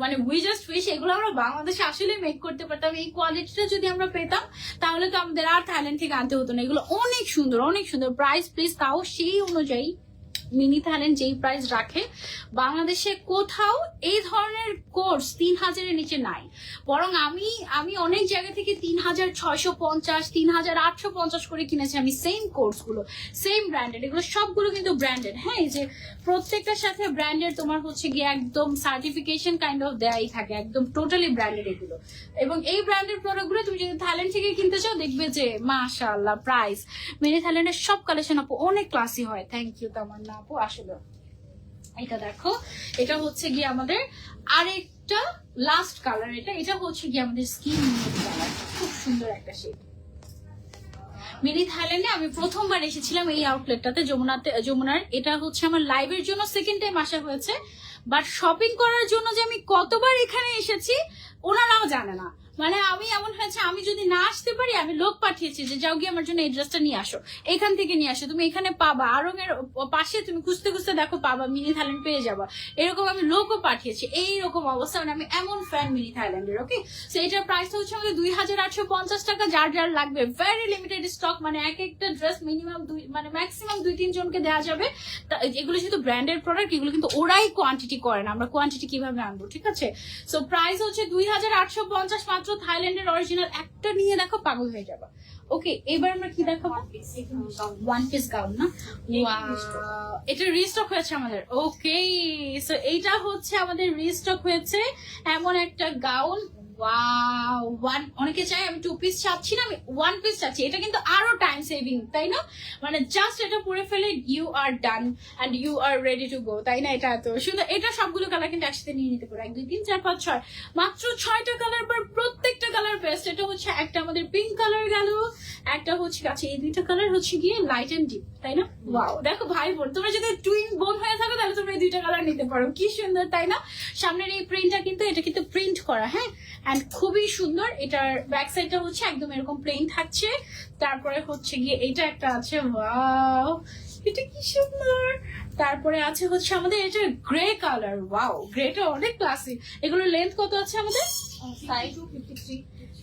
মানে উই জাস্ট উইশ এগুলো আমরা বাংলাদেশে আসলে মেক করতে পারতাম। এই কোয়ালিটিটা যদি আমরা পেতাম তাহলে তো আমাদের আর থাইল্যান্ড থেকে আনতে হতো না। এগুলো অনেক সুন্দর, অনেক সুন্দর। প্রাইস প্লিজ তাও সেই অনুযায়ী মিনি থাইল্যান্ড যেই প্রাইস রাখে, বাংলাদেশে কোথাও এই ধরনের কোর্স 3000-এর নিচে নাই। বরং আমি অনেক জায়গা থেকে 3650 3850 করে কিনেছি আমি সেম কোর্স গুলো, সেম ব্র্যান্ডেড। এগুলো সবগুলো কিন্তু ব্র্যান্ডেড। হ্যাঁ, এই যে প্রত্যেকটার সাথে ব্র্যান্ডেড তোমার হচ্ছে গিয়ে একদম সার্টিফিকেশন কাইন্ড অফ দেয়াই থাকে, একদম টোটালি ব্র্যান্ডেড এগুলো। এবং এই ব্র্যান্ডেড প্রোডাক্ট গুলো তুমি যদি থাইল্যান্ড থেকে কিনতে চাও দেখবে যে মাশাআল্লাহ প্রাইস। মিনি থাইল্যান্ডের সব কালেকশন আপু অনেক ক্লাসি হয়। থ্যাংক ইউ তামান্না আপু। আসলে এটা দেখো, এটা হচ্ছে গিয়ে আমাদের আরেকটা লাস্ট কালার। এটা হচ্ছে গিয়ে আমাদের স্কিন কালার, খুব সুন্দর একটা শেড। মিনি থাইল্যান্ডে আমি প্রথমবার এসেছিলাম এই আউটলেটটাতে, যমুনার। এটা হচ্ছে আমার লাইভের জন্য সেকেন্ড টাইম আসা হয়েছে, বাট শপিং করার জন্য যে আমি কতবার এখানে এসেছি ওনারাও জানে না। মানে আমি এমন হয়েছে, আমি যদি না আসতে পারি আমি লোক পাঠিয়েছি যে যাও গিয়ে আমার জন্য এই ড্রেসটা নিয়ে আসো, এখান থেকে নিয়ে আসো, তুমি এখানে পাবা, আরং এর পাশে তুমি খুঁজতে খুঁজতে দেখো পাবা, মিনি থাইল্যান্ড পেয়ে যাবা। এরকম আমি লোকও পাঠিয়েছি। এইরকম অবস্থা, মানে আমি এমন ফ্যান মিনি থাইল্যান্ডের। ওকে, সো এটার প্রাইসটা হচ্ছে আমাদের 2850 টাকা। যার যার লাগবে ভেরি লিমিটেড স্টক, মানে এক একটা ড্রেস মিনিমাম মানে ম্যাক্সিমাম 2-3 জনকে দেওয়া যাবে। এগুলো যেহেতু ব্র্যান্ডেড প্রোডাক্ট, এগুলো কিন্তু ওরাই কোয়ান্টিটি করে না, আমরা কোয়ান্টিটি কিভাবে আনবো, ঠিক আছে? সো প্রাইস হচ্ছে 2850 মাত্র। থাইল্যান্ডের অরিজিনাল একটা নিয়ে দেখো পাগল হয়ে যাবে। ওকে, এবার আমরা কি দেখাবো? ওয়ান পিস গাউন না? এটা রিস্টক হয়েছে আমাদের। ওকে, সো এইটা হচ্ছে আমাদের রিস্টক হয়েছে এমন একটা গাউন। অনেকে চাই আমি 2 পিস চাচ্ছি না, আমি 1 পিস চাচ্ছি। এটা কিন্তু আরো টাইম সেভিং, তাই না? মানে জাস্ট এটা পরে ফেলে you are done and you are ready to go, তাই না? এটা এত সুন্দর। এটা সবগুলো কালার কিন্তু একসাথে নিয়ে নিতে পারো, 1 2 3 4 5 6, মাত্র 6টা কালার পর প্রত্যেকটা কালার বেস্ট। এটা হচ্ছে একটা আমাদের পিঙ্ক কালার গেল, একটা হচ্ছে কাছে, এই দুইটা কালার হচ্ছে গিয়ে লাইট এন্ড ডিপ, তাই না? ওয়াও, দেখো ভাই বোন, তোমরা যদি টুইন বোন হয়ে থাকো তাহলে তোমরা এই দুইটা কালার নিতে পারো। কি সুন্দর, তাই না? সামনের এই প্রিন্টটা কিন্তু, এটা কিন্তু প্রিন্ট করা, হ্যাঁ, এন্ড খুবই সুন্দর। এটার ব্যাক সাইডটা হচ্ছে একদম এরকম প্লেন থাকছে। তারপরে হচ্ছে গিয়ে এটা একটা আছে, ওয়াও এটা কি সুন্দর। তারপরে আছে হচ্ছে আমাদের এটা গ্রে কালার। ওয়াও, গ্রেটা অনেক ক্লাসিক। এগুলোর লেন্থ কত আছে আমাদের?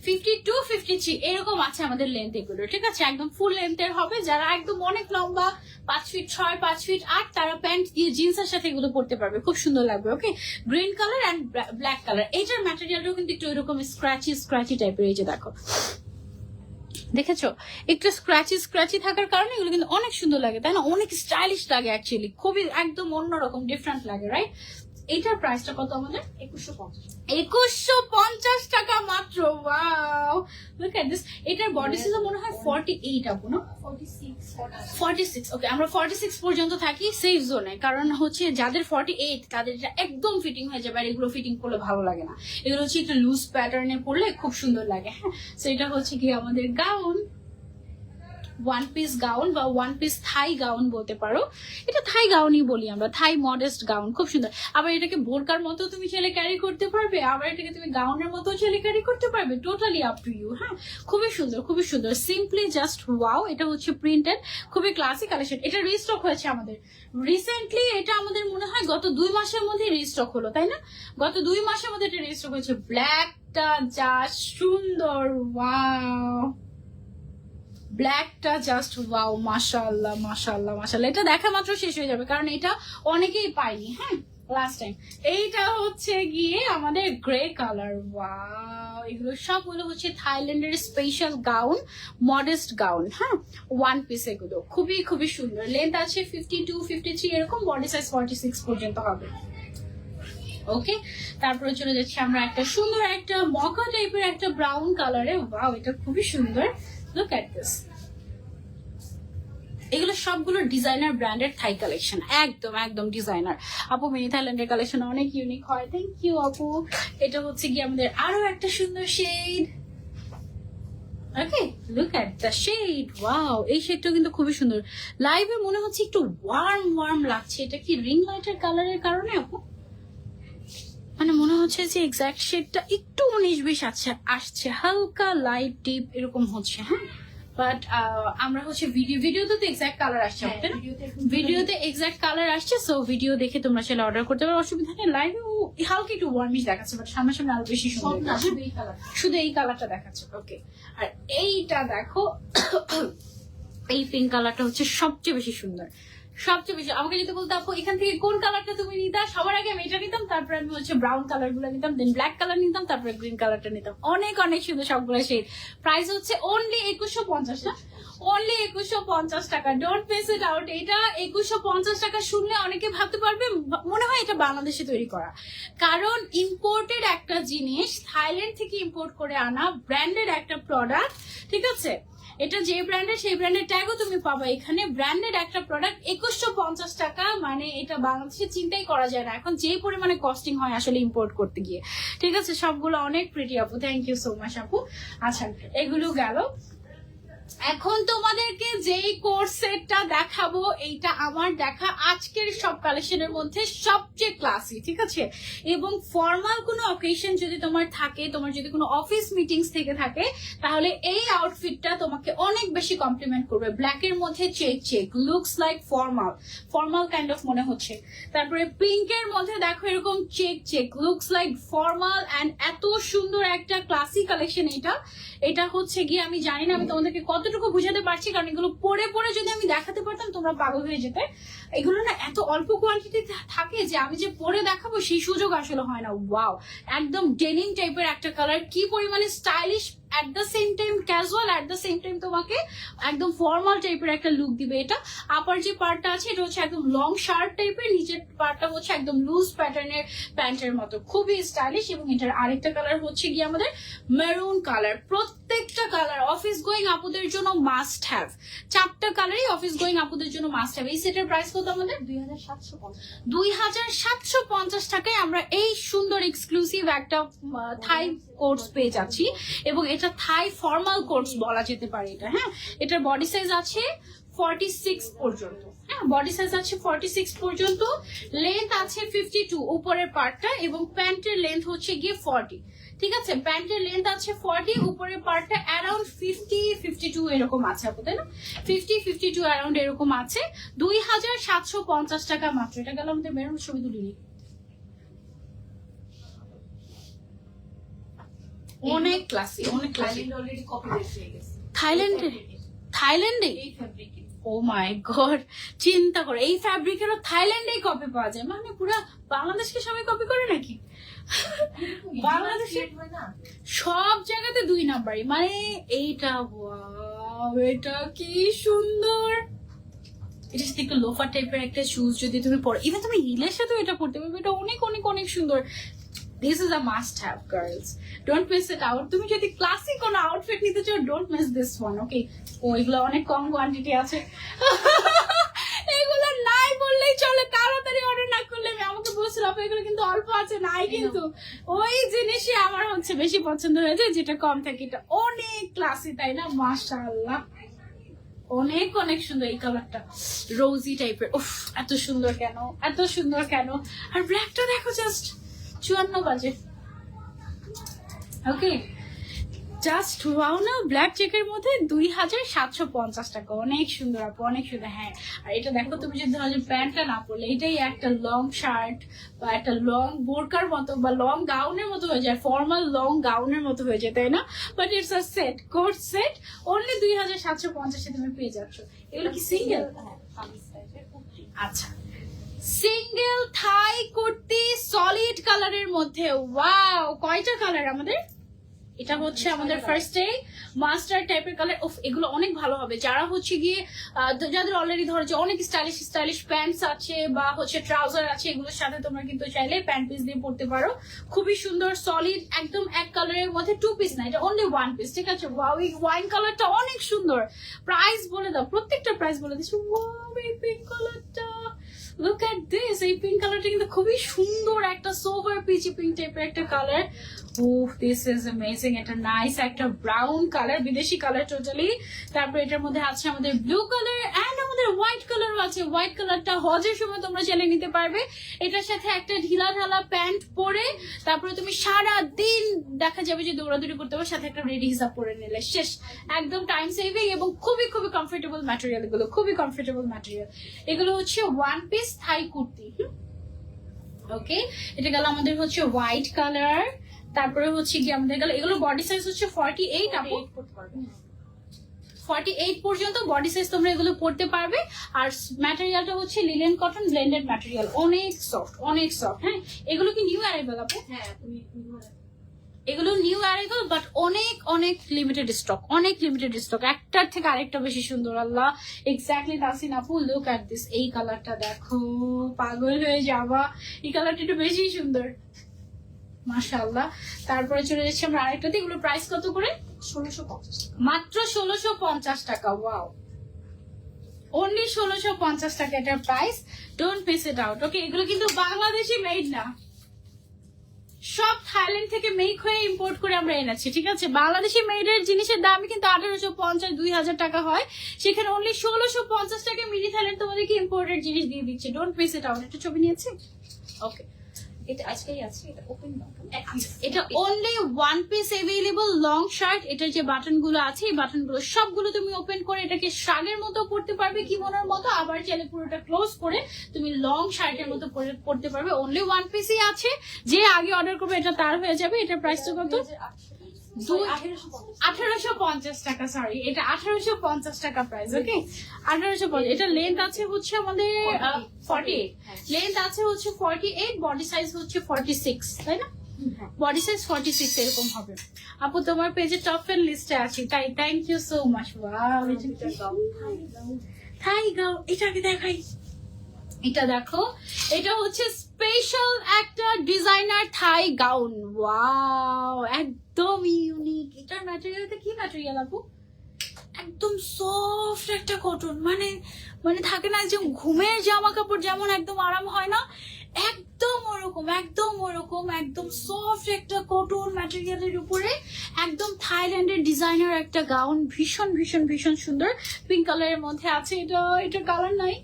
52-53 এরকম আছে আমাদের লেন্থ এগুলো, ঠিক আছে? একদম ফুল লেন্থের হবে। যারা একদম অনেক লম্বা 5 ফিট 6 5 ফিট 8, তারা প্যান্ট দিয়ে জিন্সের সাথে এগুলো পরতে পারবে, খুব সুন্দর লাগবে। Okay, green colour and black colour. এইটার ম্যাটেরিয়ালটাও কিন্তু একটু এরকম স্ক্র্যাচি টাইপের। এই যে দেখো, দেখেছো একটু স্ক্র্যাচি থাকার কারণে এগুলো কিন্তু অনেক সুন্দর লাগে, তাই না? অনেক স্টাইলিশ লাগে অ্যাকচুয়ালি, খুবই একদম অন্যরকম ডিফারেন্ট লাগে, রাইট? এটার প্রাইসটা কত আমাদের? 2150 টাকা মাত্র। Wow, look at this. এটার বডি সাইজ মনে হয় 48 আপু, না? 46। ওকে, আমরা 46 পর্যন্ত থাকি সেফ জোনে, কারণ হচ্ছে যাদের 48 তাদের এটা একদম ফিটিং হয়ে যাবে। আর এগুলো ফিটিং করলে ভালো লাগে না, এগুলো হচ্ছে একটা লুজ প্যাটার্নে পরলে খুব সুন্দর লাগে। হ্যাঁ, সো এটা হচ্ছে কি আমাদের গাউন, 1 পিস গাউন বা 1 পিস থাই গাউন বলতে পারো। এটা থাই গাউনই বলি আমরা, থাই মডেস্ট গাউন, খুব সুন্দর। আবার এটাকে বোরকার মতো তুমি ছেলে ক্যারি করতে পারবে, আবার এটাকে তুমি গাউনের মতো ছেলে ক্যারি করতে পারবে, টোটালি আপ টু ইউ। হ্যাঁ, খুবই সুন্দর, খুবই সুন্দর, সিম্পলি জাস্ট ওয়াও। এটা হচ্ছে প্রিন্টেড, খুবই ক্লাসিক কালেকশন। এটা রিস্টক হয়েছে আমাদের রিসেন্টলি। এটা আমাদের মনে হয় গত 2 মাসের মধ্যে রিস্টক হলো, তাই না? গত 2 মাসের মধ্যে এটা রিস্টক হয়েছে। ব্ল্যাকটা জাস্ট সুন্দর, ওয়াও, ব্ল্যাকটা জাস্ট ওয়াও, মাশাআল্লাহ মাশাআল্লাহ মাশাআল্লাহ। এটা দেখা মাত্র শেষ হয়ে যাবে, কারণ এটা অনেকেই পাইনি, হ্যাঁ, লাস্ট টাইম। এইটা হচ্ছে গিয়ে আমাদের গ্রে কালার। ওয়াও, এগুলো সবগুলো হচ্ছে থাইল্যান্ডের স্পেশাল গাউন, মডেস্ট গাউন। হ্যাঁ, 1 পিস এগুলো খুবই খুবই সুন্দর। লেন্থ আছে 52-53 এরকম, বডি সাইজ 46 পর্যন্ত হবে। ওকে, তারপরে চলে যাচ্ছি আমরা একটা সুন্দর একটা মকা টাইপের একটা ব্রাউন কালারে। ওয়াও, এটা খুবই সুন্দর। Look at this. এগুলো সবগুলো ডিজাইনার ব্র্যান্ডের থাই কালেকশন, একদম একদম ডিজাইনার। আপু মিনি থাইল্যান্ডের কালেকশন অনেক ইউনিক হয়। থ্যাংক ইউ আপু। এটা হচ্ছে কি আমাদের আরো একটা সুন্দর shade. Okay, look at the shade. Wow, এই শেডটা কিন্তু খুবই সুন্দর। লাইভে মনে হচ্ছে একটু ওয়ার্ম ওয়ার্ম লাগছে। এটা কি রিং লাইটের কালারের কারণে আপু? মানে মনে হচ্ছে যে এক্সাক্ট শেডটা একটু 19-20 আসছে, হালকা লাইট ডিপ এরকম হচ্ছে। হ্যাঁ, বাট আমরা হচ্ছে ভিডিওতে তো এক্সাক্ট কালার আসছে, তাই না? ভিডিওতে এক্সাক্ট কালার আসছে, সো ভিডিও দেখে তোমরা সেটা অর্ডার করতে পারো, অসুবিধা নেই। লাইভে হালকা একটু ওয়ার্মিশ দেখাচ্ছে, বাট সামনাসামনি আরো বেশি সুন্দর। শুধু এই কালারটা দেখাচ্ছে। ওকে, আর এইটা দেখো, এই পিঙ্ক কালারটা হচ্ছে সবচেয়ে বেশি সুন্দর, সবচেয়ে বেশি। আমাকে যদি বলতো আপু এখান থেকে কোন কালারটা তুমি নিতা, সবার আগে আমি এটা নিতাম, তারপরে আমি হচ্ছে ব্রাউন কালার গুলো নিতাম, দেন ব্ল্যাক কালার নিতাম, তারপরে গ্রিন কালারটা নিতাম। অনেক অনেক সুন্দর সবগুলো শেড। প্রাইস হচ্ছে অনলি 2150 না, অনলি 2150 টাকা। Don't miss it out. এটা 2150 টাকা শুনলে অনেকে ভাবতে পারবে মনে হয় এটা বাংলাদেশে তৈরি করা, কারণ ইম্পোর্টেড একটা জিনিস, থাইল্যান্ড থেকে ইম্পোর্ট করে আনা ব্র্যান্ডেড একটা প্রোডাক্ট, ঠিক আছে? এটা যে ব্র্যান্ডের সেই ব্র্যান্ডের ট্যাগও তুমি পাবা এখানে। ব্র্যান্ডেড একটা প্রোডাক্ট 2150 টাকা, মানে এটা বাংলাদেশে চিন্তাই করা যায় না এখন যে পরিমাণে কস্টিং হয় আসলে ইম্পোর্ট করতে গিয়ে, ঠিক আছে? সবগুলো অনেক প্রিটি আপু, থ্যাংক ইউ সো মাচ আপু। আচ্ছা, এগুলো গেল। এখন তোমাদেরকে যেই কোর্স সেটটা দেখাবো, এইটা আমার দেখা আজকের সব কালেকশনের মধ্যে সবচেয়ে ক্লাসি, ঠিক আছে? এবং ফর্মাল কোনো অকেশন যদি তোমার থাকে, তোমার যদি কোনো অফিস মিটিংস থেকে থাকে, তাহলে এই আউটফিটটা তোমাকে অনেক বেশি কমপ্লিমেন্ট করবে। ব্ল্যাকের মধ্যে check looks like formal kind of মনে হচ্ছে। তারপরে পিঙ্কের মধ্যে দেখো এরকম check looks like formal, and এত সুন্দর একটা ক্লাসি কালেকশন। এটা হচ্ছে গিয়ে আমি জানি না আমি তোমাদেরকে কতটুকু বুঝাতে পারছি, কারণ এগুলো পরে যদি আমি দেখাতে পারতাম তোমরা পাগল হয়ে যেতে। এগুলো না এত অল্প কোয়ান্টিটি থাকে যে আমি যে পরে দেখাবো সেই সুযোগ আসলে হয় না। ওয়াও, একদম ডেনিম টাইপের একটা কালার, কি পরিমাণে stylish, at the same time casual, at the same time তোমাকে একদম ফর্মাল টাইপের একটা লুক দিবে। এটা আপার যে পার্টটা আছে এটা হচ্ছে একদম লং শার্ট টাইপের, নিচের পার্টটা হচ্ছে একদম লুজ প্যাটার্নের প্যান্টের মতো, খুবই স্টাইলিশ। এবং এটার আরেকটা কালার হচ্ছে গিয়ে আমাদের মেরুন কালার। প্রত্যেকটা কালার অফিস গোয়িং আপুদের জন্য মাস্ট হ্যাভ, 4টা কালারই অফিস গোয়িং আপুদের জন্য মাস্ট হ্যাভ। এই সেটের প্রাইস কত আমাদের? 2750 টাকায় আমরা এই সুন্দর এক্সক্লুসিভ একটা থাই কোর্স পেয়ে যাচ্ছি। এবং এটা থাই ফর্মাল কোর্স বলা যেতে পারে এটা। হ্যাঁ, এটার বডি সাইজ আছে 46 পর্যন্ত। হ্যাঁ, বডি সাইজ আছে 46 পর্যন্ত, লেন্থ আছে 52 উপরের পার্টটা, এবং প্যান্টের লেন্থ হচ্ছে গিয়ে 40, ঠিক আছে? প্যান্টের লেন্থ আছে 40, উপরের পার্টটা অ্যারাউন্ড 50-52 এরকম আছে আপু, তাই না? 50-52 অ্যারাউন্ড এরকম আছে। 2750 টাকা মাত্র। এটা গেল আমাদের মেরুন, ছবি তুলিনি। অনেক ক্লাসি, অনেক ক্লাসি। অলরেডি কপি হয়ে গেছে থাইল্যান্ডে ও মাই গড, চিন্তা করে এই ফ্যাব্রিকেরও থাইল্যান্ডেই কপি পাওয়া যায়, মানে পুরো বাংলাদেশকে সবাই কপি করে নাকি? বাংলাদেশে সব জায়গাতে 2 নাম্বারই, মানে এইটা ওয়াও, এটা কি সুন্দর। এটা সাথে একটু লোফার টাইপের একটা শুজ যদি তুমি পরো, ইভেন তুমি হিলের সাথে এটা পরতে পারবে। এটা অনেক অনেক অনেক সুন্দর। This is a must have, girls. Don't miss it out. তুমি যদি ক্লাসিক কোনো আউটফিট নিতে চাও, don't miss this one, okay? এগুলো অনেক কম কোয়ান্টিটি আছে। এগুলো নাই বললেই চলে, তাড়াতাড়ি অর্ডার না করলে। আমি আমাকে বলছিল আপু এগুলো কিন্তু অল্প আছে, নাই কিন্তু ওই জিনিসই আমার হচ্ছে বেশি পছন্দ হয়েছে যেটা কম থাকে। এটা অনেক ক্লাসি, তাই না? মাশাআল্লাহ, অনেক অনেক সুন্দর। এই কালারটা রোজি টাইপের, উফ এত সুন্দর কেন, এত সুন্দর কেন। আর ব্ল্যাকটা দেখো, জাস্ট 54 বাজে। ওকে, জাস্ট ওয়াও না, ব্ল্যাক চেকের মধ্যে 2750 টাকা। অনেক সুন্দর আপু, অনেক সুন্দর। হ্যাঁ, আর এটা দেখো তুমি যদি প্যান্টটা না পরলে, এটাই একটা লং শার্ট বা একটা লং বোরকার মতো বা লং গাউনের মতো হয়ে যায়, ফর্মাল লং গাউনের মতো হয়ে যায়, তাই না? But it's a set, coat set, only 2750 তুমি পেয়ে যাচ্ছ। এগুলো কি সিঙ্গেল? আচ্ছা, সিঙ্গেল থাই কুর্তি সলিড কালারের মধ্যে। ওয়াও, কয়টা কালার আমাদের? এটা হচ্ছে আমাদের ফার্স্ট ডে মাস্টার টাইপের কালার। অফ, এগুলো অনেক ভালো হবে যারা হচ্ছে গিয়ে যাদের অলরেডি ধরো যে অনেক স্টাইলিশ স্টাইলিশ প্যান্টস আছে বা হচ্ছে ট্রাউজার আছে, এগুলোর সাথে তোমরা কিন্তু চাইলে প্যান্ট পিস দিয়ে পড়তে পারো। খুবই সুন্দর সলিড একদম এক কালারের মধ্যে, 2 পিস না, এটা অনলি 1 পিস, ঠিক আছে? ওয়াও, এই ওয়াইন কালারটা অনেক সুন্দর। প্রাইস বলে দাও, প্রত্যেকটা প্রাইস বলে দিচ্ছি। ওয়াও, এই পিঙ্ক কালারটা, লুক এট দিস, এই পিঙ্ক কালারটা কিন্তু খুবই সুন্দর, একটা সোভার পিচি পিঙ্ক টাইপের একটা কালার। উফ, দিস ইজ অ্যামেজিং। এটা নাইস একটা ব্রাউন কালার, বিদেশি কালার টোটালি। তারপর এটার মধ্যে আছে আমাদের ব্লু কালার এন্ড আমাদের হোয়াইট কালারও আছে। হোয়াইট কালারটা হজের সময় তোমরা চাইলে নিতে পারবে। এটার সাথে একটা ঢিলা ঢালা প্যান্ট পরে তারপরে তুমি সারা দিন দেখা যাবে যে দৌড়াদৌড়ি করতে পারো, সাথে একটা রেডি হিসাব পরে নিলে শেষ। একদম টাইম সেভিং এবং খুবই খুবই কমফোর্টেবল ম্যাটেরিয়াল, এগুলো খুবই কমফোর্টেবল ম্যাটেরিয়াল। এগুলো হচ্ছে 1 পিস থাই কুর্তি। ওকে, এটা গেল আমাদের হচ্ছে হোয়াইট কালার। তারপরে হচ্ছে কি আমাদের গেল, এগুলো বডি সাইজ হচ্ছে 48 আপু, 48 পর্যন্ত বডি সাইজ তোমরা এগুলো পড়তে পারবে। আর ম্যাটেরিয়ালটা হচ্ছে লিনেন কটন ব্লেন্ডেড ম্যাটেরিয়াল, অনেক সফট, অনেক সফট। হ্যাঁ, এগুলো কি নিউ অ্যারাইভাল আপু? হ্যাঁ, এগুলো নিউ অ্যারাইভাল, বাট অনেক অনেক লিমিটেড স্টক, অনেক লিমিটেড স্টক, একটার থেকে আরেকটা বেশি সুন্দর। আল্লাহ, এক্স্যাক্টলি তাসিন আপু, লুক এট দিস, এই কালারটা দেখো, পাগল হয়ে যাবা, এই কালারটা একটু বেশি সুন্দর, মাশাআল্লাহ। তারপরে চলে যাচ্ছি আমরা আরেকটাতে, এগুলো প্রাইস কত করে? 1650 মাত্র 1650 টাকা। ওয়াও, অনলি 1650 টাকা এটার price, don't miss it out. Okay, এগুলো কিন্তু বাংলাদেশি মেড না, সব থাইল্যান্ড থেকে মেক হয়ে ইম্পোর্ট করে আমরা এনেছি, ঠিক আছে? বাংলাদেশি মেডের জিনিসের দামই কিন্তু 1850 2000 টাকা হয়, সেখানে অনলি 1650 টাকা মিনি থাইল্যান্ড তোমাদেরকে ইম্পোর্টেড জিনিস দিয়ে দিচ্ছে। Don't miss it out. একটা ছবি নিয়েছি, ওকে, এটা আজকেই আছে, এটা ওপেন না। এটা only 1 piece available long shirt. এটার যে বাটন গুলো আছে, এই বাটন গুলো সবগুলো তুমি ওপেন করে এটাকে শার্টের মতো পরতে পারবে, কিমোনোর মতো, আবার চাইলে পুরোটা ক্লোজ করে তুমি লং শার্টের মতো পরতে পারবে। অনলি 1 পিসই আছে, যে আগে অর্ডার করবে এটা তার হয়ে যাবে। এটার প্রাইসটা কত? 1850 টাকা, সরি, এটা 1850 টাকা প্রাইস। ওকে, 1850। এটা লেন্থ আছে হচ্ছে আমাদের 48, লেন্থ আছে হচ্ছে 48, বডি সাইজ হচ্ছে 46, তাই না? বডি সাইজ 46 এরকম হবে। আপু, তোমার পেজে টপ ফ্যান লিস্টে আছি, তাই thank you so much. Wow, Thai gown, এটাকে দেখাই, এটা দেখো, এটা হচ্ছে স্পেশাল একটা ডিজাইনার থাই গাউন। ওয়াও, একদম ইউনিক। এটার ম্যাটেরিয়ালটা কি ম্যাটেরিয়াল আপু? একদম সফট একটা কটন, মানে মানে থাকে না যে ঘুমের জামা কাপড় যেমন একদম আরাম হয় না, একদম ওরকম, একদম ওরকম, একদম সফট একটা কটন ম্যাটেরিয়ালের উপরে একদম থাইল্যান্ডের ডিজাইনার একটা গাউন, ভীষণ ভীষণ ভীষণ সুন্দর। পিঙ্ক কালারের মধ্যে আছে। এটা কালার নাই,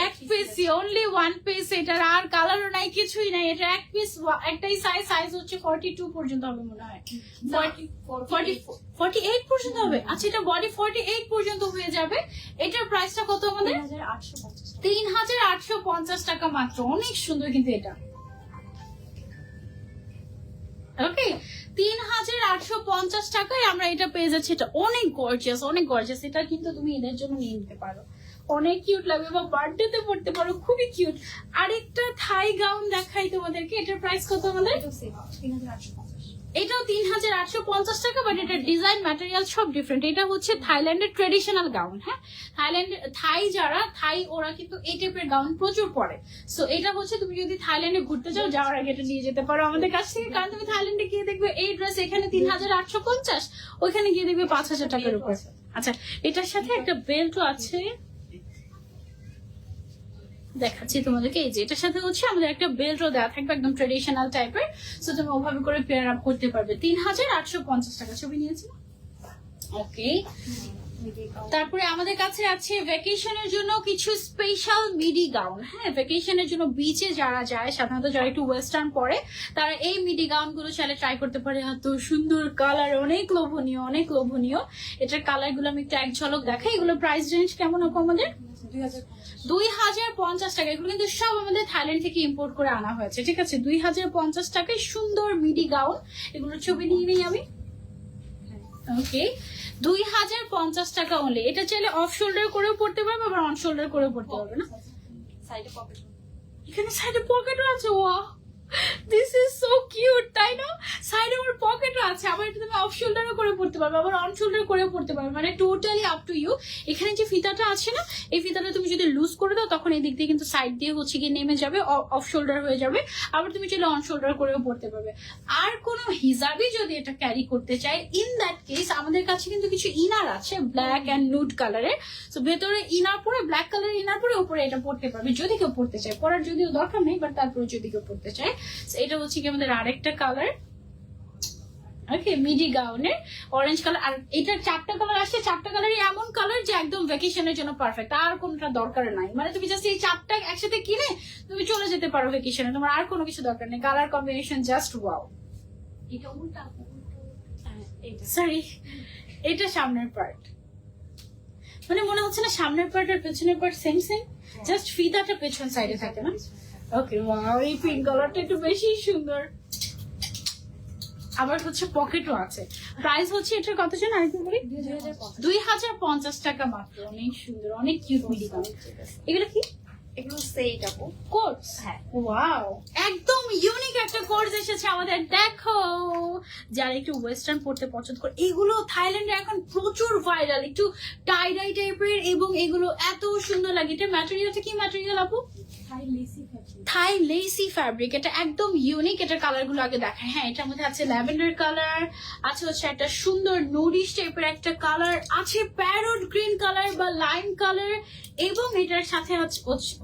এক পিস, অনলি 1 পিস। এটার আর কালারও নাই, কিছুই নাই, এটা এক পিস, একটাই সাইজ, সাইজ হচ্ছে 42 পর্যন্ত হবে মনে হয়, 48 পর্যন্ত হবে। আচ্ছা, এটা বডি 48 পর্যন্ত হয়ে যাবে। এটার প্রাইসটা কত আমাদের? 3850 টাকা মাত্র। অনেক সুন্দর কিন্তু এটা। ওকে, 3850 টাকায় আমরা এটা পেয়ে যাচ্ছি। এটা অনেক গর্জিয়াস, অনেক গর্জিয়াস। এটা কিন্তু তুমি এদের জন্য নিয়ে নিতে পারো, অনেক কিউট লাগবে, বা বার্থডে তে পড়তে পারো, খুবই কিউট। আরেকটা থাই গাউন দেখাই তোমাদেরকে। এটার প্রাইস কত আমাদের? এটাও 3850 টাকা, বাট এটার ডিজাইন ম্যাটেরিয়াল সব ডিফারেন্ট। এটা হচ্ছে থাইল্যান্ডের ট্রেডিশনাল গাউন। হ্যাঁ, থাই যারা থাই, ওরা কিন্তু এই টাইপের গাউন প্রচুর পরে। সো এটা হচ্ছে তুমি যদি থাইল্যান্ডে ঘুরতে যাও, যাওয়ার আগে এটা নিয়ে যেতে পারো আমাদের কাছ থেকে, কারণ তুমি থাইল্যান্ডে গিয়ে দেখবে এই ড্রেস এখানে 3850, ওইখানে গিয়ে দেখবে 5000 টাকার উপর। আচ্ছা, এটার সাথে একটা বেল্টও আছে, দেখাচ্ছি তোমাদেরকে। এই যে এটার সাথে হচ্ছে আমাদের একটা বেল্টও দেওয়া থাকবে, একদম ট্রেডিশনাল টাইপের। সো তুমি ওভাবে করে পেয়ার আপ করতে পারবে। 3850 টাকা। ছবি নিয়েছি। ওকে, তারপরে আমাদের কাছে আছে ভ্যাকেশনের জন্য কিছু স্পেশাল মিডি গাউন। হ্যাঁ, ভ্যাকেশনের জন্য বিচে যারা যায়, সাধারণত যারা একটু ওয়েস্টার্ন পরে, তারা এই মিডি গাউন গুলো চাইলে ট্রাই করতে পারে। এত সুন্দর কালার, অনেক লোভনীয়, অনেক লোভনীয়। এটার কালার গুলো আমি একটু এক ঝলক দেখাই। এগুলো প্রাইস রেঞ্জ কেমন হবে আমাদের? 2050 টাকা। এগুলো কিন্তু সব আমাদের থাইল্যান্ড থেকে ইম্পোর্ট করে আনা হয়েছে, ঠিক আছে? 2050 টাকায় সুন্দর মিডি গাউন। এগুলোর ছবি নিয়ে নিই আমি। ওকে, 2050 টাকা অনলি। এটা চাইলে অফ শোল্ডার করেও পড়তে পারবে, আবার অন শোল্ডার করেও পড়তে পারবে না। সাইডে পকেট, এখানে সাইডে পকেটও আছে। Wow, this is so cute, তাই না? সাইডে আমার পকেটও আছে, আবার এটা তুমি অফ শোল্ডারও করে পড়তে পারবে, আবার অন শোল্ডার করেও পড়তে পারবে, মানে টোটালি আপ টু ইউ। এখানে যে ফিতাটা আছে না, এই ফিতাটা তুমি যদি লুজ করে দাও তখন এই দিক দিয়ে কিন্তু সাইড দিয়ে হচ্ছে গিয়ে নেমে যাবে, অফ শোল্ডার হয়ে যাবে। আবার তুমি চাইলে অন শোল্ডার করেও পড়তে পারবে। আর কোনো হিজাবি যদি এটা ক্যারি করতে চায়, ইন দ্যাট কেস আমাদের কাছে কিন্তু কিছু ইনার আছে ব্ল্যাক অ্যান্ড নুড কালারের। তো ভেতরে ইনার পরে, ব্ল্যাক কালারের ইনার পরে উপরে এটা পড়তে পারবে যদি কেউ পড়তে চায়। পরার যদিও দরকার নেই, বাট তারপরে যদি কেউ পড়তে চায়। এটা হচ্ছে কি আমাদের আরেকটা কালার, ওকে, মিডি গাউনের অরেঞ্জ কালার। আর এটার 4টা কালার আসছে, 4টা কালারই এমন কালার যে একদম ভ্যাকেশনের জন্য পারফেক্ট, আর কোনটা দরকার নাই। মানে তুমি জাস্ট এই 4টা একসাথে কিনে তুমি চলে যেতে পারো ভ্যাকেশনে, তোমার আর কোনো কিছু দরকার নেই। Colour combination just wow. এটা উল্টা, সরি, এটা সামনের পার্ট, মানে মনে হচ্ছে না সামনের পার্ট আর পেছনের পার্ট সেম সেম, জাস্ট ফিতাটা পেছন সাইডে থাকে না। ওকে, ওয়াও, এই পিঙ্ক কালারটা একটু বেশি সুন্দর। আবার হচ্ছে পকেটও আছে। প্রাইস হচ্ছে এটার কত জানো আরেকটু বলি? 2050 টাকা মাত্র। অনেক সুন্দর, অনেক কিউট মিডি গাউন। এগুলো কি? এগুলো সেট আপু। কোর্স, হ্যাঁ। ওয়াও, একদম ইউনিক একটা কোর্স এসেছে আমাদের। দেখো, যারা একটু ওয়েস্টার্ন পড়তে পছন্দ করে, এগুলো থাইল্যান্ডে এখন প্রচুর ভাইরাল, একটু টাই ডাই টাইপের, এবং এগুলো এত সুন্দর লাগে। এটা ম্যাটেরিয়ালটা কি ম্যাটেরিয়াল আপু? থাই লেসি ফ্যাব্রিক। এটা একদম ইউনিক। এটার কালার গুলো আগে দেখায়। হ্যাঁ, এটার মধ্যে আছে ল্যাভেন্ডার কালার, আছে হচ্ছে একটা সুন্দর নুডিশ টাইপের একটা কালার, আছে প্যারট গ্রিন কালার বা লাইম কালার, এবং এটার সাথে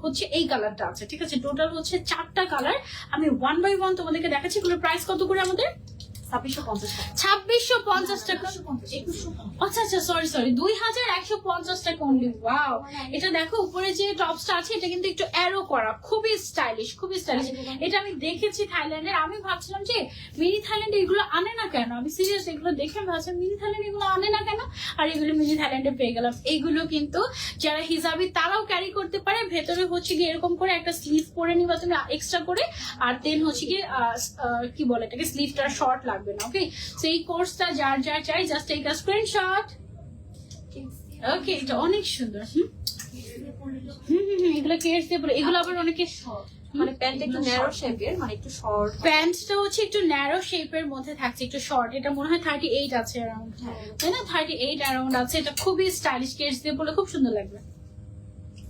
হচ্ছে এই কালারটা আছে। ঠিক আছে, টোটাল হচ্ছে 4টা কালার। আমি 1 বাই 1 তোমাদেরকে দেখাচ্ছি। এগুলোর প্রাইস কত করে আমাদের? 2650 টাকা। আচ্ছা আচ্ছা, সরি, 2150 টাকা অনলি। ওয়াও, এটা দেখো উপরে যে টপসটা আছে এটা কিন্তু একটু অ্যারো করা, খুবই স্টাইলিশ, খুবই স্টাইলিশ। এটা আমি দেখেছি থাইল্যান্ডের। আমি ভাবছিলাম যে মিনি থাইল্যান্ডে এগুলো আনে না কেন, আমি সিরিয়াস এগুলো দেখে ভাবছিলাম মিনি থাইল্যান্ডে এগুলো আনে না কেন, আর এগুলো মিনি থাইল্যান্ডে পেয়ে গেলাম। এইগুলো কিন্তু যারা হিজাবি তারাও ক্যারি করতে পারে। ভেতরে হচ্ছে গিয়ে এরকম করে একটা স্লিভ পরে নিবা তুমি এক্সট্রা করে, আর দেন হচ্ছে গিয়ে কি বলে এটাকে, স্লিভটা শর্ট লাগবে না। ওকে, সো এই কোর্সটা যার যার চাই জাস্ট টেক আ স্ক্রিনশট। ওকে, এটা অনেক সুন্দর। এগুলো কেয়ার দিয়ে পরে, এগুলো আবার অনেকে মানে প্যান্ট একটু ন্যারো শেপের, মানে একটু শর্ট। প্যান্টটা হচ্ছে একটু ন্যারো শেপের মধ্যে থাকছে, একটু শর্ট। এটা মনে হয় 38 আছে অ্যারাউন্ড, তাই না? 38 অ্যারাউন্ড আছে। এটা খুবই স্টাইলিশ, কেয়ার দিয়ে পরে খুব সুন্দর লাগবে।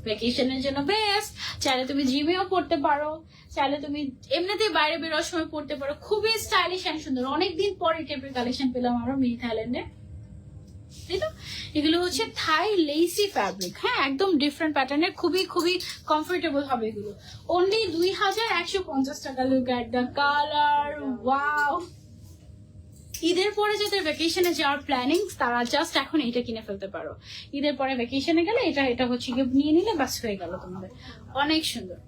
ভ্যাকেশনের জন্য বেস্ট। চাইলে তুমি জিমেও পড়তে পারো, চাইলে তুমি এমনিতেই বাইরে বেরোর সময় পড়তে পারো। খুবই স্টাইলিশ এন্ড সুন্দর। অনেকদিন পর এই টাইপের কালেকশন পেলাম আমরা মিনি থাইল্যান্ডে। এগুলো হচ্ছে থাই লেসি ফ্যাব্রিক। হ্যাঁ, একদম ডিফারেন্ট প্যাটার্নের, খুবই খুবই কমফোর্টেবল হবে এগুলো। অনলি 2150 টাকা। Look at the colour, wow. ঈদের পরে যাদের ভ্যাকেশনে যাওয়ার প্ল্যানিং তারা জাস্ট এখন এটা কিনে ফেলতে পারো। ঈদের পরে ভ্যাকেশনে গেলে এটা হচ্ছে গিয়ে নিয়ে নিলে বাস হয়ে গেল তোমাদের। অনেক সুন্দর।